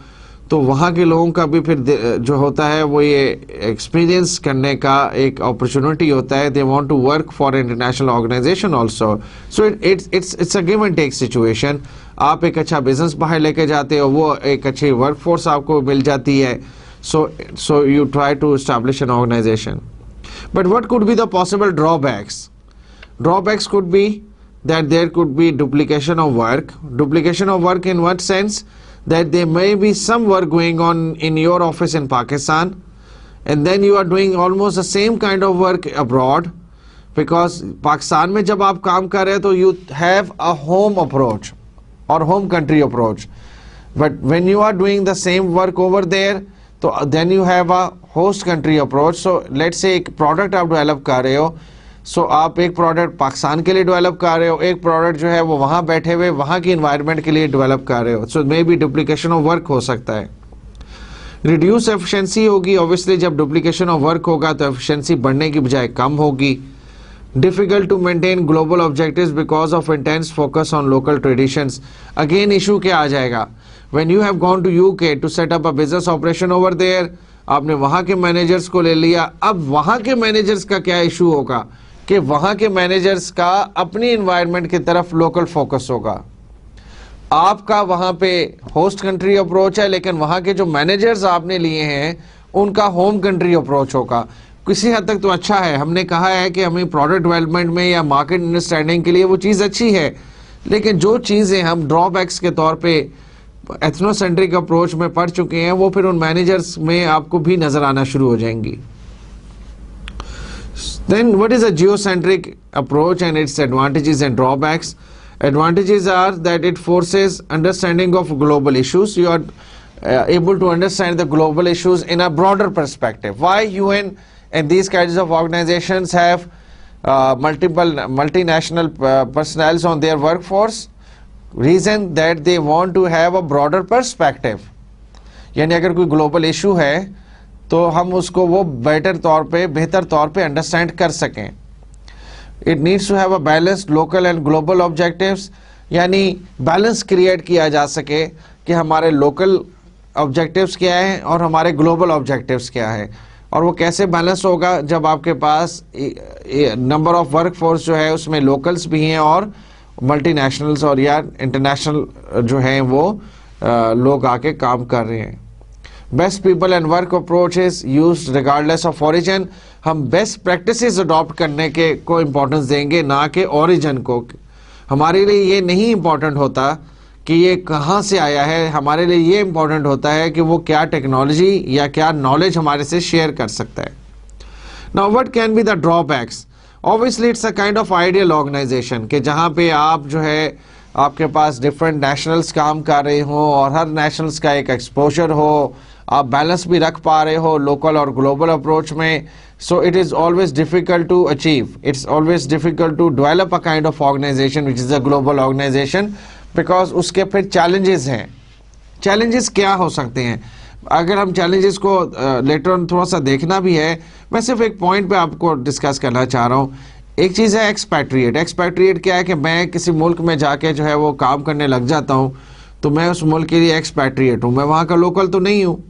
तो वहाँ के लोगों का भी फिर जो होता है वो ये एक्सपीरियंस करने का एक अपॉर्चुनिटी होता है। They want to work for international organization also, so it's a give and take situation. आप एक अच्छा बिजनेस बाहर लेके जाते हो, वो एक अच्छी वर्क फोर्स आपको मिल जाती है, so you try to establish an organization. But what could be the possible drawbacks? Drawbacks could be that there could be duplication of work. Duplication of work in what sense? That there may be some work going on in your office in Pakistan, and then you are doing almost the same kind of work abroad, because Pakistan में जब आप काम कर रहे हैं तो you have a home approach or home country approach, but when you are doing the same work over there, तो then you have a host country approach. So let's say एक प्रोडक्ट आप डेवलप कर रहे हो, सो आप एक product Pakistan के लिए डेवलप कर रहे हो, एक प्रोडक्ट जो है वो वहाँ बैठे हुए वहाँ की इन्वायरमेंट के लिए डेवलप कर रहे हो, so maybe duplication of work हो सकता है। रिड्यूस एफिशिएंसी होगी, ऑब्वियसली जब डुप्लीकेशन ऑफ वर्क होगा तो एफिशिएंसी बढ़ने की बजाय कम होगी। Difficult to maintain global objectives because of intense focus on local traditions. Again issue क्या आ जाएगा, when you have gone to UK to set up a business operation over there, आपने वहां के मैनेजर्स को ले लिया, अब वहां के मैनेजर्स का क्या इशू होगा कि वहां के मैनेजर्स का अपनी एनवायरनमेंट की तरफ लोकल फोकस होगा। आपका वहां पे होस्ट कंट्री अप्रोच है, लेकिन वहां के जो मैनेजर्स आपने लिए हैं उनका होम कंट्री अप्रोच होगा। किसी हद तक तो अच्छा है, हमने कहा है कि हमें प्रोडक्ट डेवलपमेंट में या मार्केट अंडरस्टैंडिंग के लिए वो चीज़ अच्छी है, लेकिन जो चीज़ें हम ड्रॉबैक्स के तौर पे एथनोसेंट्रिक अप्रोच में पढ़ चुके हैं वो फिर उन मैनेजर्स में आपको भी नजर आना शुरू हो जाएंगी। Then what is a geocentric approach and its advantages and drawbacks? Advantages are that it forces understanding of global issues. You are able to understand the global issues in a broader perspective. Why UN and these kinds of organizations have multiple multinational personnel on their workforce? Reason that they want to have a broader perspective. यानी अगर कोई global issue है तो हम उसको वो बेहतर तौर पे अंडरस्टैंड कर सकें। It needs to have a balanced local and global objectives, यानी बैलेंस क्रिएट किया जा सके कि हमारे लोकल ऑब्जेक्टिव्स क्या हैं और हमारे ग्लोबल ऑब्जेक्टिव्स क्या है। और वो कैसे बैलेंस होगा, जब आपके पास नंबर ऑफ वर्क फोर्स जो है उसमें लोकल्स भी हैं और मल्टीनेशनल्स और या इंटरनेशनल जो हैं वो लोग आके काम कर रहे हैं। Best people and work approaches used regardless of origin, हम बेस्ट प्रैक्टिसेस अडॉप्ट करने के को इम्पोर्टेंस देंगे, ना कि ओरिजिन को। हमारे लिए ये नहीं इम्पोर्टेंट होता कि ये कहाँ से आया है, हमारे लिए ये इम्पोर्टेंट होता है कि वो क्या टेक्नोलॉजी या क्या नॉलेज हमारे से शेयर कर सकता है। Now what can be the drawbacks? Obviously it's a kind of ideal organization कि जहाँ पे आप जो है आपके पास डिफरेंट नेशनल्स काम कर रहे हो और हर नेशनल्स का एक एक्सपोजर हो, आप बैलेंस भी रख पा रहे हो लोकल और ग्लोबल अप्रोच में। So it is always difficult to achieve, it's always difficult to develop a kind of organization which is a global organization, because उसके फिर चैलेंजेस हैं। चैलेंजेस क्या हो सकते हैं? अगर हम चैलेंजेस को लेटर ऑन थोड़ा सा देखना भी है, मैं सिर्फ एक पॉइंट पे आपको डिस्कस करना चाह रहा हूँ। एक चीज़ है एक्सपैट्रिएट। एक्सपैट्रिएट क्या है कि मैं किसी मुल्क में जाके जो है वो काम करने लग जाता हूँ, तो मैं उस मुल्क के लिए एक्सपैट्रिएट हूँ, मैं वहाँ का लोकल तो नहीं हूँ।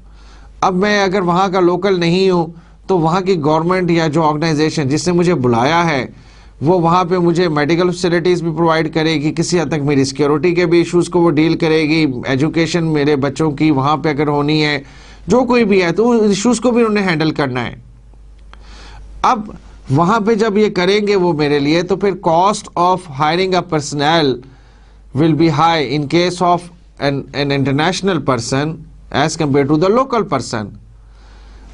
अब मैं अगर वहाँ का लोकल नहीं हूँ तो वहाँ की गवर्नमेंट या जो ऑर्गेनाइजेशन जिसने मुझे बुलाया है वो वहाँ पे मुझे मेडिकल फैसिलिटीज़ भी प्रोवाइड करेगी, किसी हद तक मेरी सिक्योरिटी के भी इश्यूज़ को वो डील करेगी, एजुकेशन मेरे बच्चों की वहाँ पे अगर होनी है, जो कोई भी है तो इश्यूज़ को भी उन्हें हैंडल करना है। अब वहाँ पे जब ये करेंगे वो मेरे लिए, तो फिर cost of hiring a personal will be high in case of an international person as compare to the local person.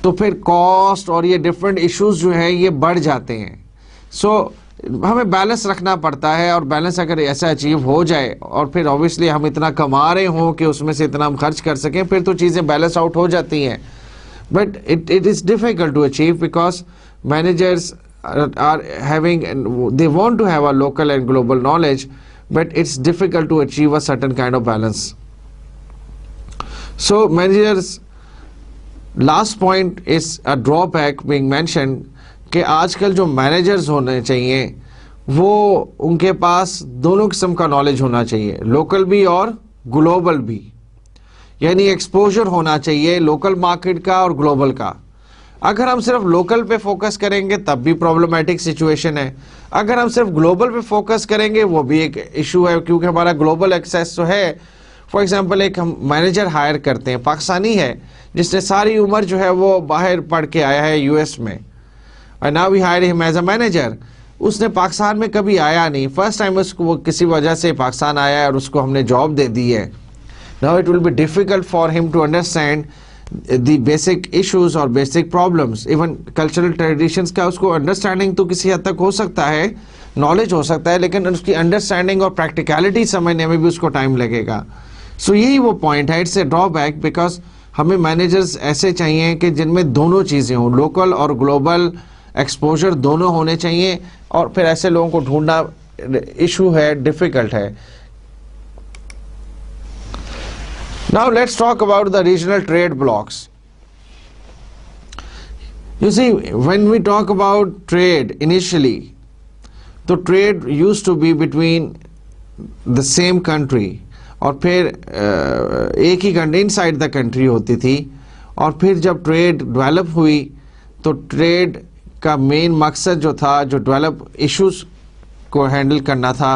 तो फिर कॉस्ट और ये डिफरेंट इश्यूज जो है ये बढ़ जाते हैं। सो हमें बैलेंस रखना पड़ता है, और बैलेंस अगर ऐसा अचीव हो जाए और फिर ऑब्वियसली हम इतना कमा रहे हों कि उसमें से इतना हम खर्च कर सकें, फिर तो चीज़ें बैलेंस आउट हो जाती हैं। But it is difficult to achieve because managers are having, they want to have a local and global knowledge, but it's difficult to achieve a certain kind of balance. So managers, last point is a drawback being mentioned कि आजकल जो managers होने चाहिए वो उनके पास दोनों किस्म का नॉलेज होना चाहिए, लोकल भी और ग्लोबल भी। यानी एक्सपोजर होना चाहिए लोकल मार्केट का और ग्लोबल का। अगर हम सिर्फ लोकल पे फोकस करेंगे तब भी प्रॉब्लमेटिक सिचुएशन है, अगर हम सिर्फ ग्लोबल पे फोकस करेंगे वो भी एक इशू है, क्योंकि हमारा ग्लोबल एक्सेस तो है। फॉर एग्जांपल एक हम मैनेजर हायर करते हैं, पाकिस्तानी है जिसने सारी उम्र जो है वो बाहर पढ़ के आया है यूएस में, और now we hire him as a manager. उसने पाकिस्तान में कभी आया नहीं, फर्स्ट टाइम उसको वो किसी वजह से पाकिस्तान आया है और उसको हमने जॉब दे दी है। Now it will be difficult for him to understand the basic issues और basic problems, even cultural traditions का उसको understanding तो किसी हद तक हो सकता है, knowledge हो सकता है, लेकिन उसकी understanding और practicality समझने में भी उसको time लगेगा। So यही वो point है, it's a drawback because हमें managers ऐसे चाहिए कि जिनमें दोनों चीज़ें हों, local और global exposure दोनों होने चाहिए, और फिर ऐसे लोगों को ढूंढना issue है, difficult है। Now let's talk about the regional trade blocks. You see, when we talk about trade initially, तो trade used to be between the same country, और फिर एक ही कंट्री इनसाइड द कंट्री होती थी, और फिर जब ट्रेड डेवलप हुई तो ट्रेड का मेन मकसद जो था, जो डेवलप इश्यूज को हैंडल करना था,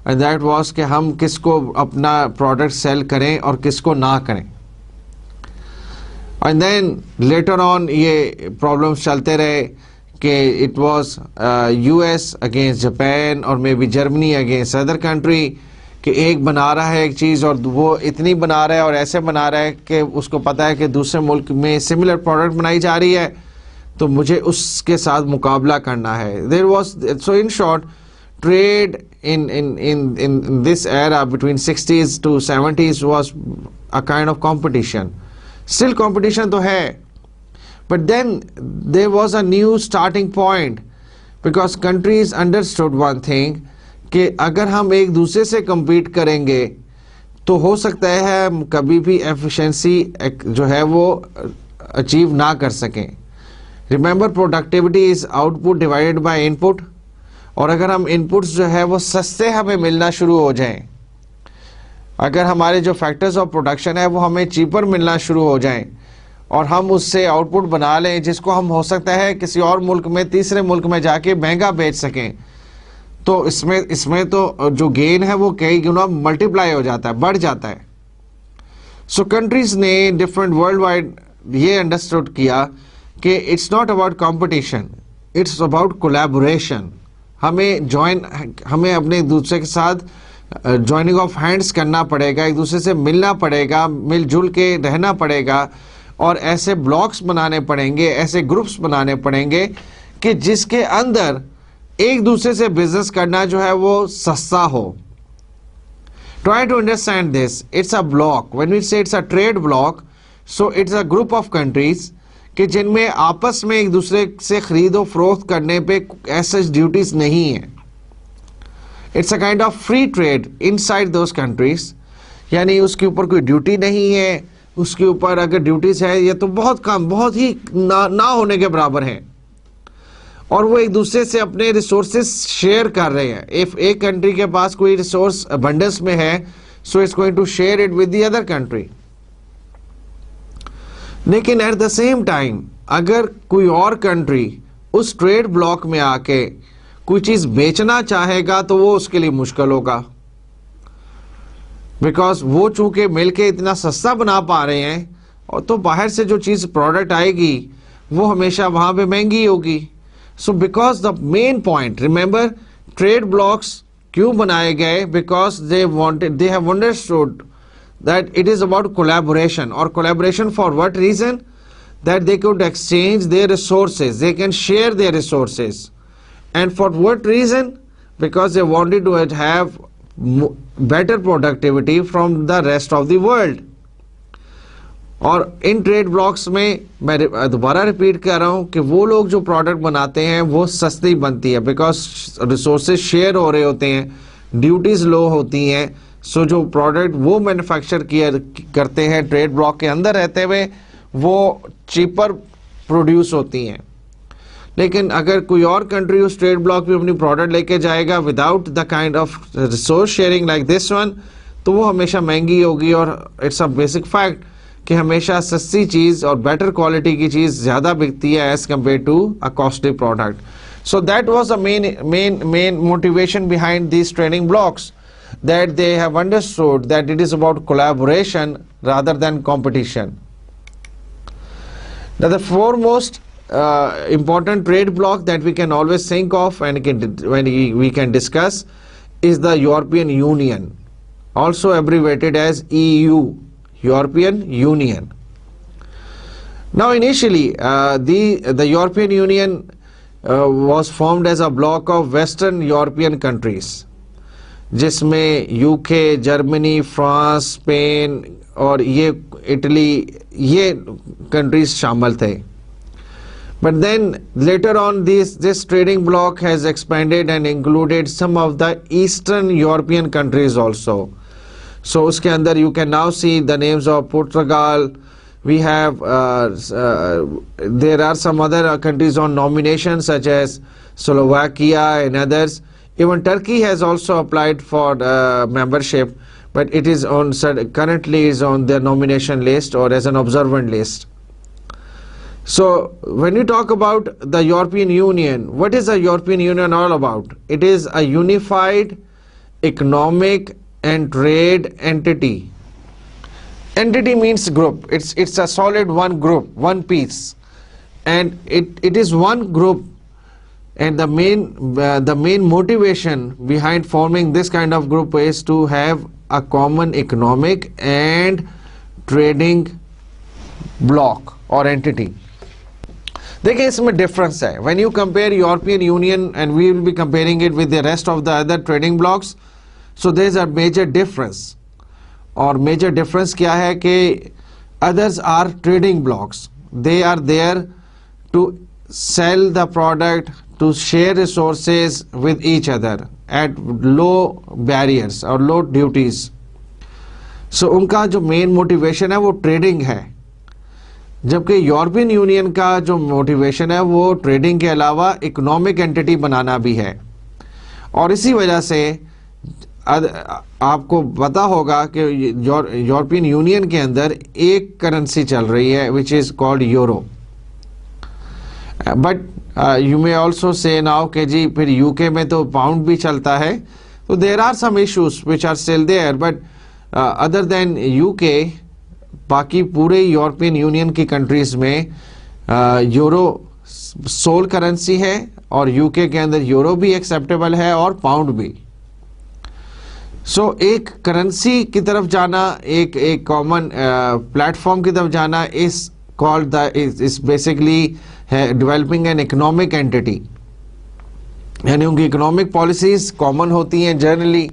एंड दैट वाज कि हम किसको अपना प्रोडक्ट सेल करें और किसको ना करें. एंड देन लेटर ऑन ये प्रॉब्लम्स चलते रहे कि it was US against Japan और maybe Germany against other country, कि एक बना रहा है एक चीज़ और वो इतनी बना रहा है और ऐसे बना रहा है कि उसको पता है कि दूसरे मुल्क में सिमिलर प्रोडक्ट बनाई जा रही है, तो मुझे उसके साथ मुकाबला करना है. There was, so in short, trade in this era between 60s to 70s was a kind of competition. Still competition तो है, but then there was a new starting point because countries understood one thing कि अगर हम एक दूसरे से compete करेंगे तो हो सकता है हम कभी भी efficiency जो है वो achieve ना कर सकें. Remember, productivity is output divided by input. और अगर हम इनपुट्स जो है वो सस्ते हमें मिलना शुरू हो जाएं, अगर हमारे जो फैक्टर्स ऑफ प्रोडक्शन है वो हमें चीपर मिलना शुरू हो जाएं और हम उससे आउटपुट बना लें जिसको हम हो सकता है किसी और मुल्क में, तीसरे मुल्क में जाके महंगा बेच सकें, तो इसमें तो जो गेन है वो कई गुना मल्टीप्लाई हो जाता है, बढ़ जाता है. सो कंट्रीज ने डिफरेंट वर्ल्ड वाइड ये अंडरस्टूड किया कि it's not about competition, it's about collaboration. हमें अपने एक दूसरे के साथ जॉइनिंग ऑफ हैंड्स करना पड़ेगा, एक दूसरे से मिलना पड़ेगा, मिलजुल के रहना पड़ेगा, और ऐसे ब्लॉक्स बनाने पड़ेंगे, ऐसे ग्रुप्स बनाने पड़ेंगे कि जिसके अंदर एक दूसरे से बिजनेस करना जो है वो सस्ता हो. Try to understand this. It's a block. When we say it's a trade block, so it's a group of countries कि जिनमें आपस में एक दूसरे से खरीदो फरोख्त करने पे ऐसे ड्यूटीज नहीं है. It's a kind of free trade inside those countries, यानी उसके ऊपर कोई ड्यूटी नहीं है, उसके ऊपर अगर ड्यूटीज है ये तो बहुत कम, बहुत ही ना होने के बराबर है, और वो एक दूसरे से अपने रिसोर्सेज शेयर कर रहे हैं. इफ एक कंट्री के पास कोई रिसोर्स अबंडेंस में है, so it's going to share it with the other country. लेकिन एट द सेम टाइम अगर कोई और कंट्री उस ट्रेड ब्लॉक में आके कोई चीज़ बेचना चाहेगा तो वो उसके लिए मुश्किल होगा, बिकॉज वो चूंकि मिलके इतना सस्ता बना पा रहे हैं, और तो बाहर से जो चीज़ प्रोडक्ट आएगी वो हमेशा वहाँ पे महंगी होगी. So because the main point, remember, trade blocks क्यों बनाए गए? Because they have understood that it is about collaboration, or collaboration for what reason? That they could exchange their resources, they can share their resources, and for what reason? Because they wanted to have better productivity from the rest of the world. और in trade blocks में मैं दोबारा repeat कर रहा हूँ कि वो लोग जो प्रोडक्ट बनाते हैं वो सस्ती बनती है, बिकॉज रिसोर्सेज शेयर हो रहे होते हैं, ड्यूटीज लो होती हैं. सो जो प्रोडक्ट वो मैन्युफैक्चर करते हैं ट्रेड ब्लॉक के अंदर रहते हुए वो चीपर प्रोड्यूस होती हैं. लेकिन अगर कोई और कंट्री उस ट्रेड ब्लॉक में अपनी प्रोडक्ट लेके जाएगा without the kind of resource sharing like this one, तो वो हमेशा महंगी होगी. और इट्स अ बेसिक फैक्ट कि हमेशा सस्ती चीज़ और बेटर क्वालिटी की चीज़ ज़्यादा बिकती है as compare to a costly product. So that was the main motivation behind these trading blocs, that they have understood that it is about collaboration rather than competition. Now the foremost important trade block that we can always think of and we can discuss is the European Union, also abbreviated as EU, European Union. Now initially the European Union was formed as a block of Western European countries, जिसमें UK, Germany, France, Spain और ये Italy, ये countries शामिल थे. But then later on this trading block has expanded and included some of the eastern European countries also. So उसके अंदर you can now see the names of Portugal, We have there are some other countries on nomination such as Slovakia and others. Even Turkey has also applied for membership, but it is on currently is on their nomination list or as an observant list. So when you talk about the European Union, what is the European Union all about? It is a unified economic and trade entity. Entity means group. It's a solid one group, one piece, and it is one group. And the main motivation behind forming this kind of group is to have a common economic and trading block or entity. देखिए इसमें difference है. When you compare European Union and we will be comparing it with the rest of the other trading blocks, so there is a major difference. और major difference क्या है कि others are trading blocks. They are there to sell the product, to share resources with each other at low barriers or low duties. So उनका जो main motivation है वो trading है, जबकि यूरोपियन यूनियन का जो मोटिवेशन है वो ट्रेडिंग के अलावा इकोनॉमिक एंटिटी बनाना भी है. और इसी वजह से आपको पता होगा कि यूरोपियन यूनियन के अंदर एक करेंसी चल रही है which is called euro. But you may also say now कि जी फिर यूके में तो पाउंड भी चलता है. तो there are some issues which are still there, but other than UK बाकी पूरे यूरोपियन यूनियन की कंट्रीज में यूरो सोल करेंसी है और यूके के अंदर यूरो भी एक्सेप्टेबल है और पाउंड भी. सो एक करेंसी की तरफ जाना, एक कॉमन प्लेटफॉर्म की तरफ जाना is called the is basically developing an economic entity. यानी उनकी इकोनॉमिक पॉलिसीज कॉमन होती हैं generally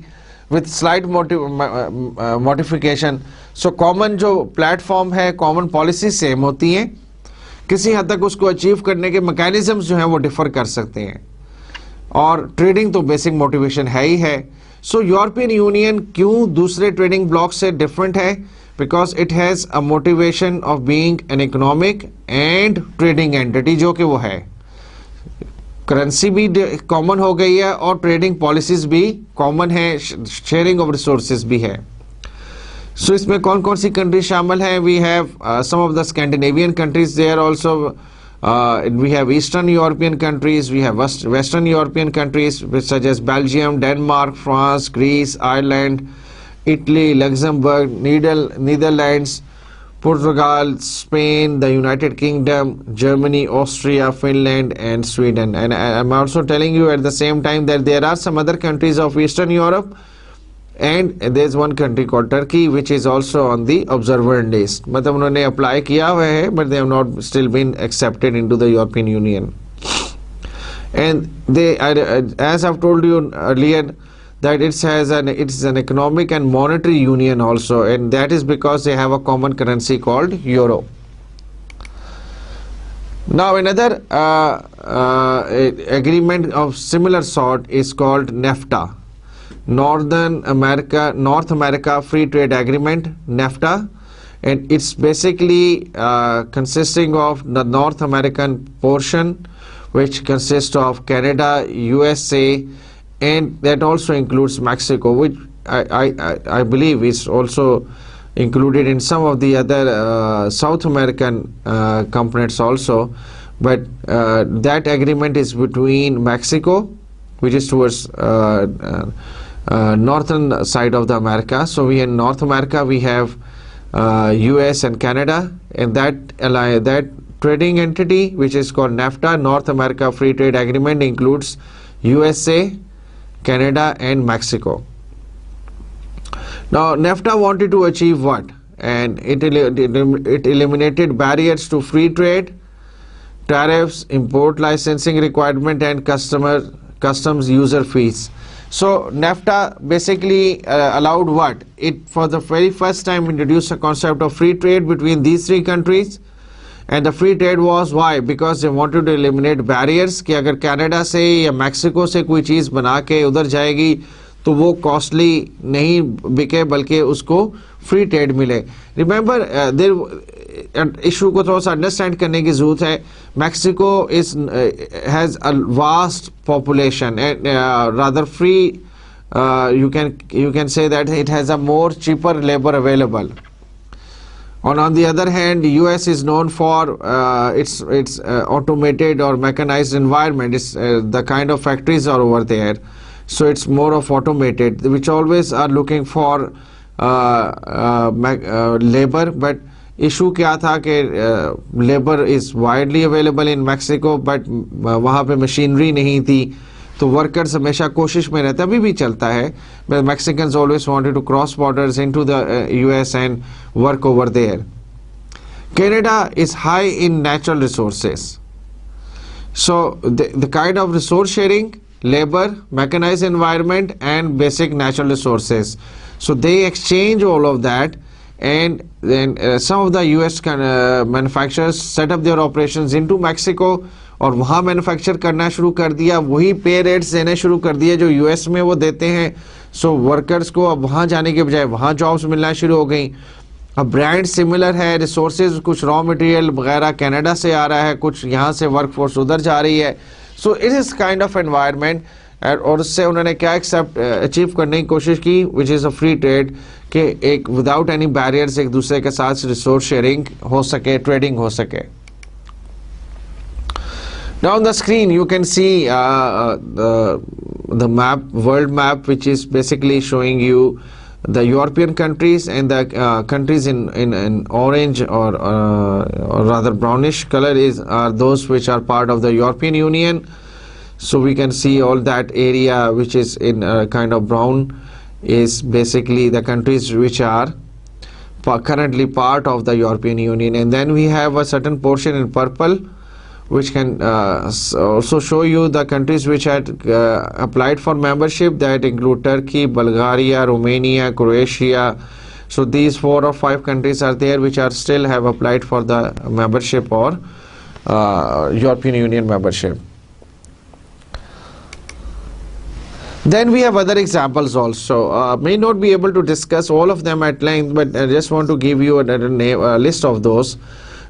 with slight modification. So common जो प्लेटफॉर्म है, कॉमन पॉलिसी सेम होती हैं, किसी हद तक उसको अचीव करने के मैकेनिज्म्स जो हैं वो डिफर कर सकते हैं. और ट्रेडिंग तो बेसिक मोटिवेशन है ही है. सो यूरोपियन यूनियन क्यों दूसरे ट्रेडिंग ब्लॉक से डिफरेंट है? Because it has a motivation of being an economic and trading entity, जो कि वो है. करेंसी भी कॉमन हो गई है और ट्रेडिंग पॉलिसीज भी कॉमन है, शेयरिंग ऑफ रिसोर्सेज भी है. सो इसमें कौन कौन सी कंट्रीज शामिल हैं? We have some of the Scandinavian countries there also. We have Eastern European countries, we have Western European countries such as Belgium, Denmark, France, Greece, Ireland, Italy, Luxembourg, Netherlands, Portugal, Spain, the United Kingdom, Germany, Austria, Finland and Sweden. And I'm also telling you at the same time that there are some other countries of Eastern Europe, and there's one country called Turkey which is also on the observant list. मतलब उन्होंने apply किया हुआ है but they have not still been accepted into the European Union. And they, as I've told you earlier, that it's an economic and monetary union also, and that is because they have a common currency called euro. Now another agreement of similar sort is called NAFTA, North America Free Trade Agreement, NAFTA, and it's basically consisting of the North American portion, which consists of Canada, USA, and that also includes Mexico, which I believe is also included in some of the other South American components also. But that agreement is between Mexico, which is towards northern side of the America. So we in North America we have US and Canada, and that trading entity which is called NAFTA, North America Free Trade Agreement, includes USA, Canada and Mexico. Now NAFTA wanted to achieve what? And it eliminated barriers to free trade, tariffs, import licensing requirement and customs user fees. So NAFTA basically allowed what? It for the very first time introduced a concept of free trade between these three countries. And the free trade was why? Because they wanted to eliminate barriers कि अगर Canada से या Mexico से कोई चीज़ बना के उधर जाएगी तो वो कॉस्टली नहीं बिके, बल्कि उसको फ्री ट्रेड मिले. रिमेंबर देयर इशू को थोड़ा सा अंडरस्टैंड करने की जरूरत है. Mexico is has a vast population and rather free, you can say that it has a more cheaper labor available. On the other hand, US is known for its automated or mechanized environment. It's the kind of factories are over there, so it's more of automated, which always are looking for labor. But issue क्या था कि labor is widely available in Mexico, but वहाँ पे machinery नहीं थी, तो workers हमेशा कोशिश में रहते, अभी भी चलता है. Mexicans always wanted to cross borders into the US and work over there. Canada is high in natural resources, so the kind of resource sharing, labor, mechanized environment and basic natural resources, so they exchange all of that. And then some of the US manufacturers set up their operations into Mexico और वहाँ manufacture करना शुरू कर दिया, वही पे rates देने शुरू कर दिए जो यूएस में वो देते हैं. सो वर्कर्स को अब वहाँ जाने के बजाय वहाँ जॉब्स मिलना शुरू हो गई. अब ब्रांड सिमिलर है, रिसोर्सेज कुछ रॉ मटेरियल वगैरह कनाडा से आ रहा है, कुछ यहाँ से वर्कफोर्स उधर जा रही है. सो it is kind of environment. और उससे उन्होंने क्या अचीव करने की कोशिश की, विच इज़ अ फ्री ट्रेड, कि एक विदाउट एनी बैरियर्स एक दूसरे के साथ रिसोर्स शेयरिंग हो सके, ट्रेडिंग हो सके. Now on the screen you can see the map, world map, which is basically showing you the European countries, and the countries in orange or rather brownish color are those which are part of the European Union. So we can see all that area which is in kind of brown is basically the countries which are currently part of the European Union. And then we have a certain portion in purple which can also show you the countries which had applied for membership, that include Turkey, Bulgaria, Romania, Croatia. So these 4 or 5 countries are there which are still have applied for the membership or European Union membership. Then we have other examples also. May not be able to discuss all of them at length, but I just want to give you a list of those.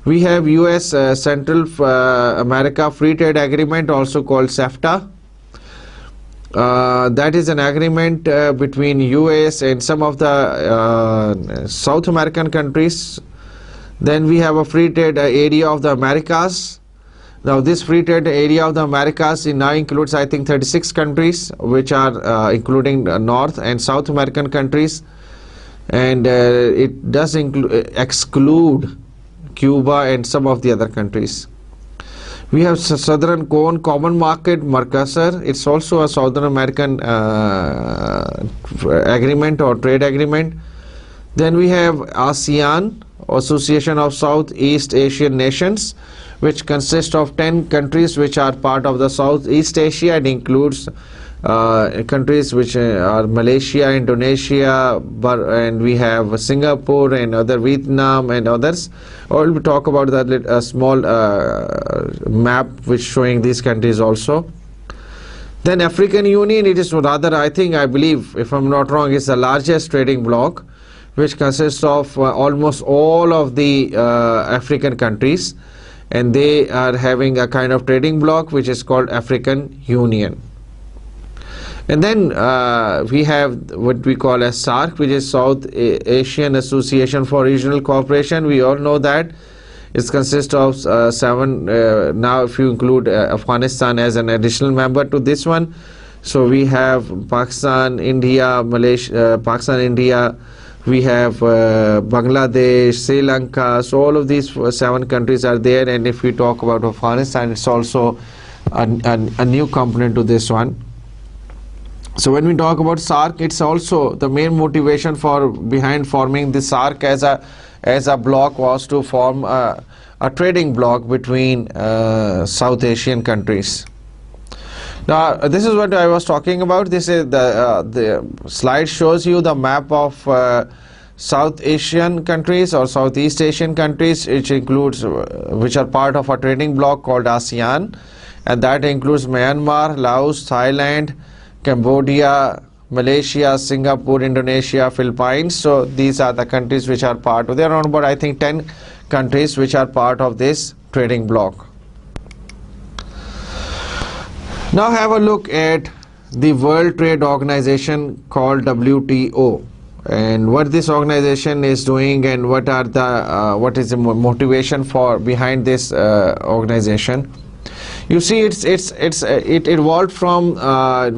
We have US Central America Free Trade Agreement, also called CEFTA. That is an agreement between US and some of the South American countries. Then we have a free trade area of the Americas. Now this free trade area of the Americas now includes, I think, 36 countries, which are including North and South American countries, and it does exclude Cuba and some of the other countries. We have Southern Cone Common Market, Mercosur. It's also a Southern American agreement or trade agreement. Then we have ASEAN, Association of Southeast Asian Nations, which consists of 10 countries which are part of the Southeast Asia. It includes countries which are Malaysia, Indonesia, and we have Singapore and other, Vietnam and others. Or we'll talk about that small map which showing these countries also. Then African Union, it is rather, I believe, if I'm not wrong, is the largest trading bloc, which consists of almost all of the African countries, and they are having a kind of trading bloc which is called African Union. And then we have what we call as SAARC, which is South Asian Association for Regional Cooperation. We all know that it consists of 7, now if you include Afghanistan as an additional member to this one. So we have Pakistan, India, Malaysia, Pakistan, India, we have Bangladesh, Sri Lanka. So all of these 7 countries are there. And if we talk about Afghanistan, it's also a new component to this one. So when we talk about SAARC, it's also the main motivation behind forming the SAARC as a bloc was to form a trading bloc between South Asian countries. Now this is what I was talking about. This is the slide shows you the map of South Asian countries or Southeast Asian countries, which includes which are part of a trading bloc called ASEAN, and that includes Myanmar, Laos, Thailand, Cambodia, Malaysia, Singapore, Indonesia, Philippines. So these are the countries which are part of. There are around about, I think, 10 countries which are part of this trading bloc. Now have a look at the World Trade Organization called WTO, and what this organization is doing, and what are the what is the motivation for behind this organization. You see, it evolved from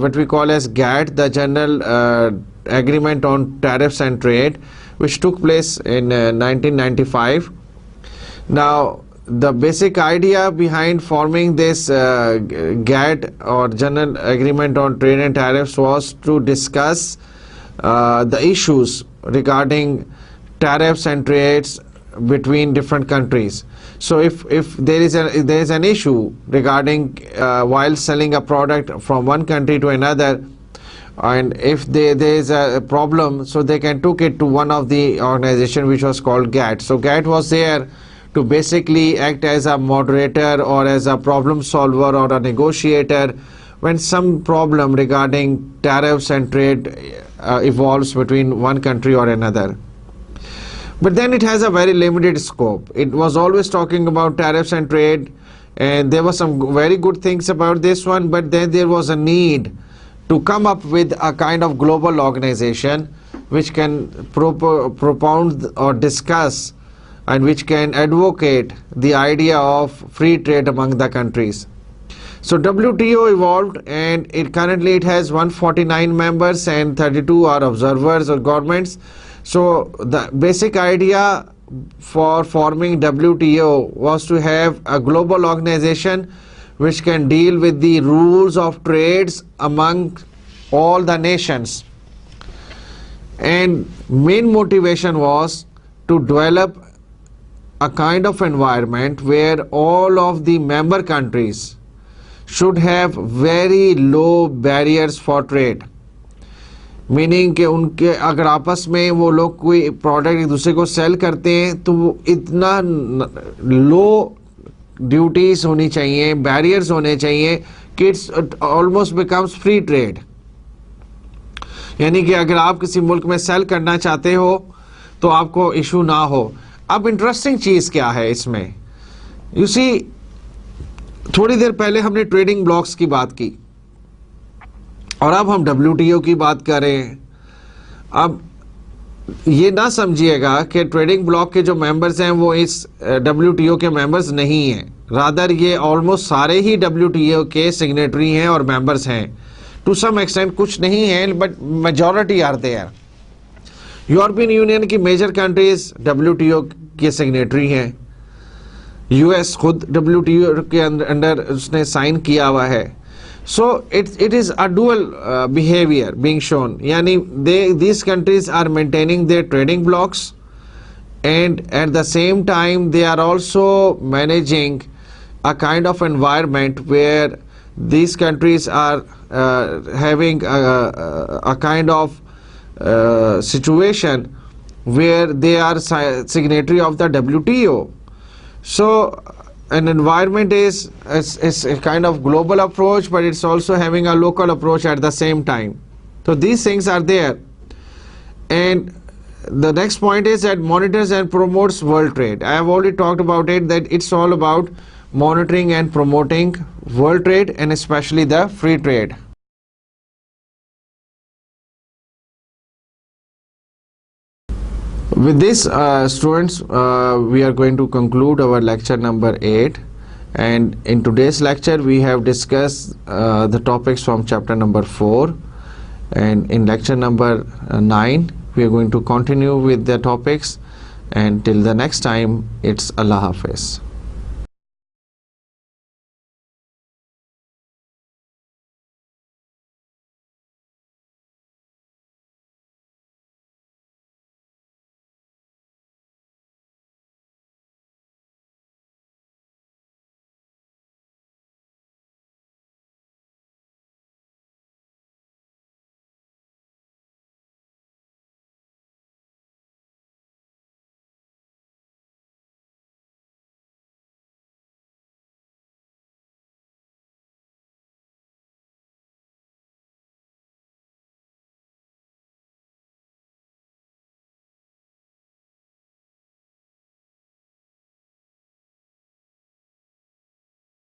what we call as GATT, the General Agreement on Tariffs and Trade, which took place in 1995. Now, the basic idea behind forming this GATT, or General Agreement on Trade and Tariffs, was to discuss the issues regarding tariffs and trades between different countries. So if there is an issue regarding while selling a product from one country to another, and if there is a problem, so they can took it to one of the organization which was called GATT. So GATT was there to basically act as a moderator or as a problem solver or a negotiator when some problem regarding tariffs and trade evolves between one country or another. But then it has a very limited scope. It was always talking about tariffs and trade, and there were some very good things about this one, but then there was a need to come up with a kind of global organization which can propound or discuss, and which can advocate the idea of free trade among the countries. So WTO evolved, and it currently has 149 members and 32 are observers or governments. So the basic idea for forming WTO was to have a global organization which can deal with the rules of trades among all the nations. And main motivation was to develop a kind of environment where all of the member countries should have very low barriers for trade. Meaning कि उनके अगर आपस में वो लोग कोई product एक दूसरे को सेल करते हैं तो वो इतना लो ड्यूटीज होनी चाहिए, बैरियर्स होने चाहिए कि it's almost becomes free trade. यानी कि अगर आप किसी मुल्क में सेल करना चाहते हो तो आपको इशू ना हो. अब इंटरेस्टिंग चीज क्या है इसमें, यू सी, थोड़ी देर पहले हमने ट्रेडिंग ब्लॉक्स की बात की और अब हम WTO की बात कर रहे हैं. अब ये ना समझिएगा कि ट्रेडिंग ब्लॉक के जो मेंबर्स हैं वो इस WTO के मेंबर्स नहीं हैं, रादर ये ऑलमोस्ट सारे ही WTO के सिग्नेटरी हैं और मेंबर्स हैं. टू सम एक्सटेंट कुछ नहीं हैं, but majority are there. European Union की मेजर कंट्रीज WTO के सिग्नेटरी हैं. US खुद WTO के अंडर उसने साइन किया हुआ है. So it is a dual behavior being shown. Yani these countries are maintaining their trading blocks, and at the same time they are also managing a kind of environment where these countries are having a kind of situation where they are signatory of the WTO. So an environment is a kind of global approach, but it's also having a local approach at the same time. So these things are there. And the next point is that monitors and promotes world trade. I have already talked about it, that it's all about monitoring and promoting world trade, and especially the free trade. With this, students, we are going to conclude our lecture number 8, and in today's lecture we have discussed the topics from chapter number 4, and in lecture number 9 we are going to continue with the topics, and till the next time, it's Allah Hafiz.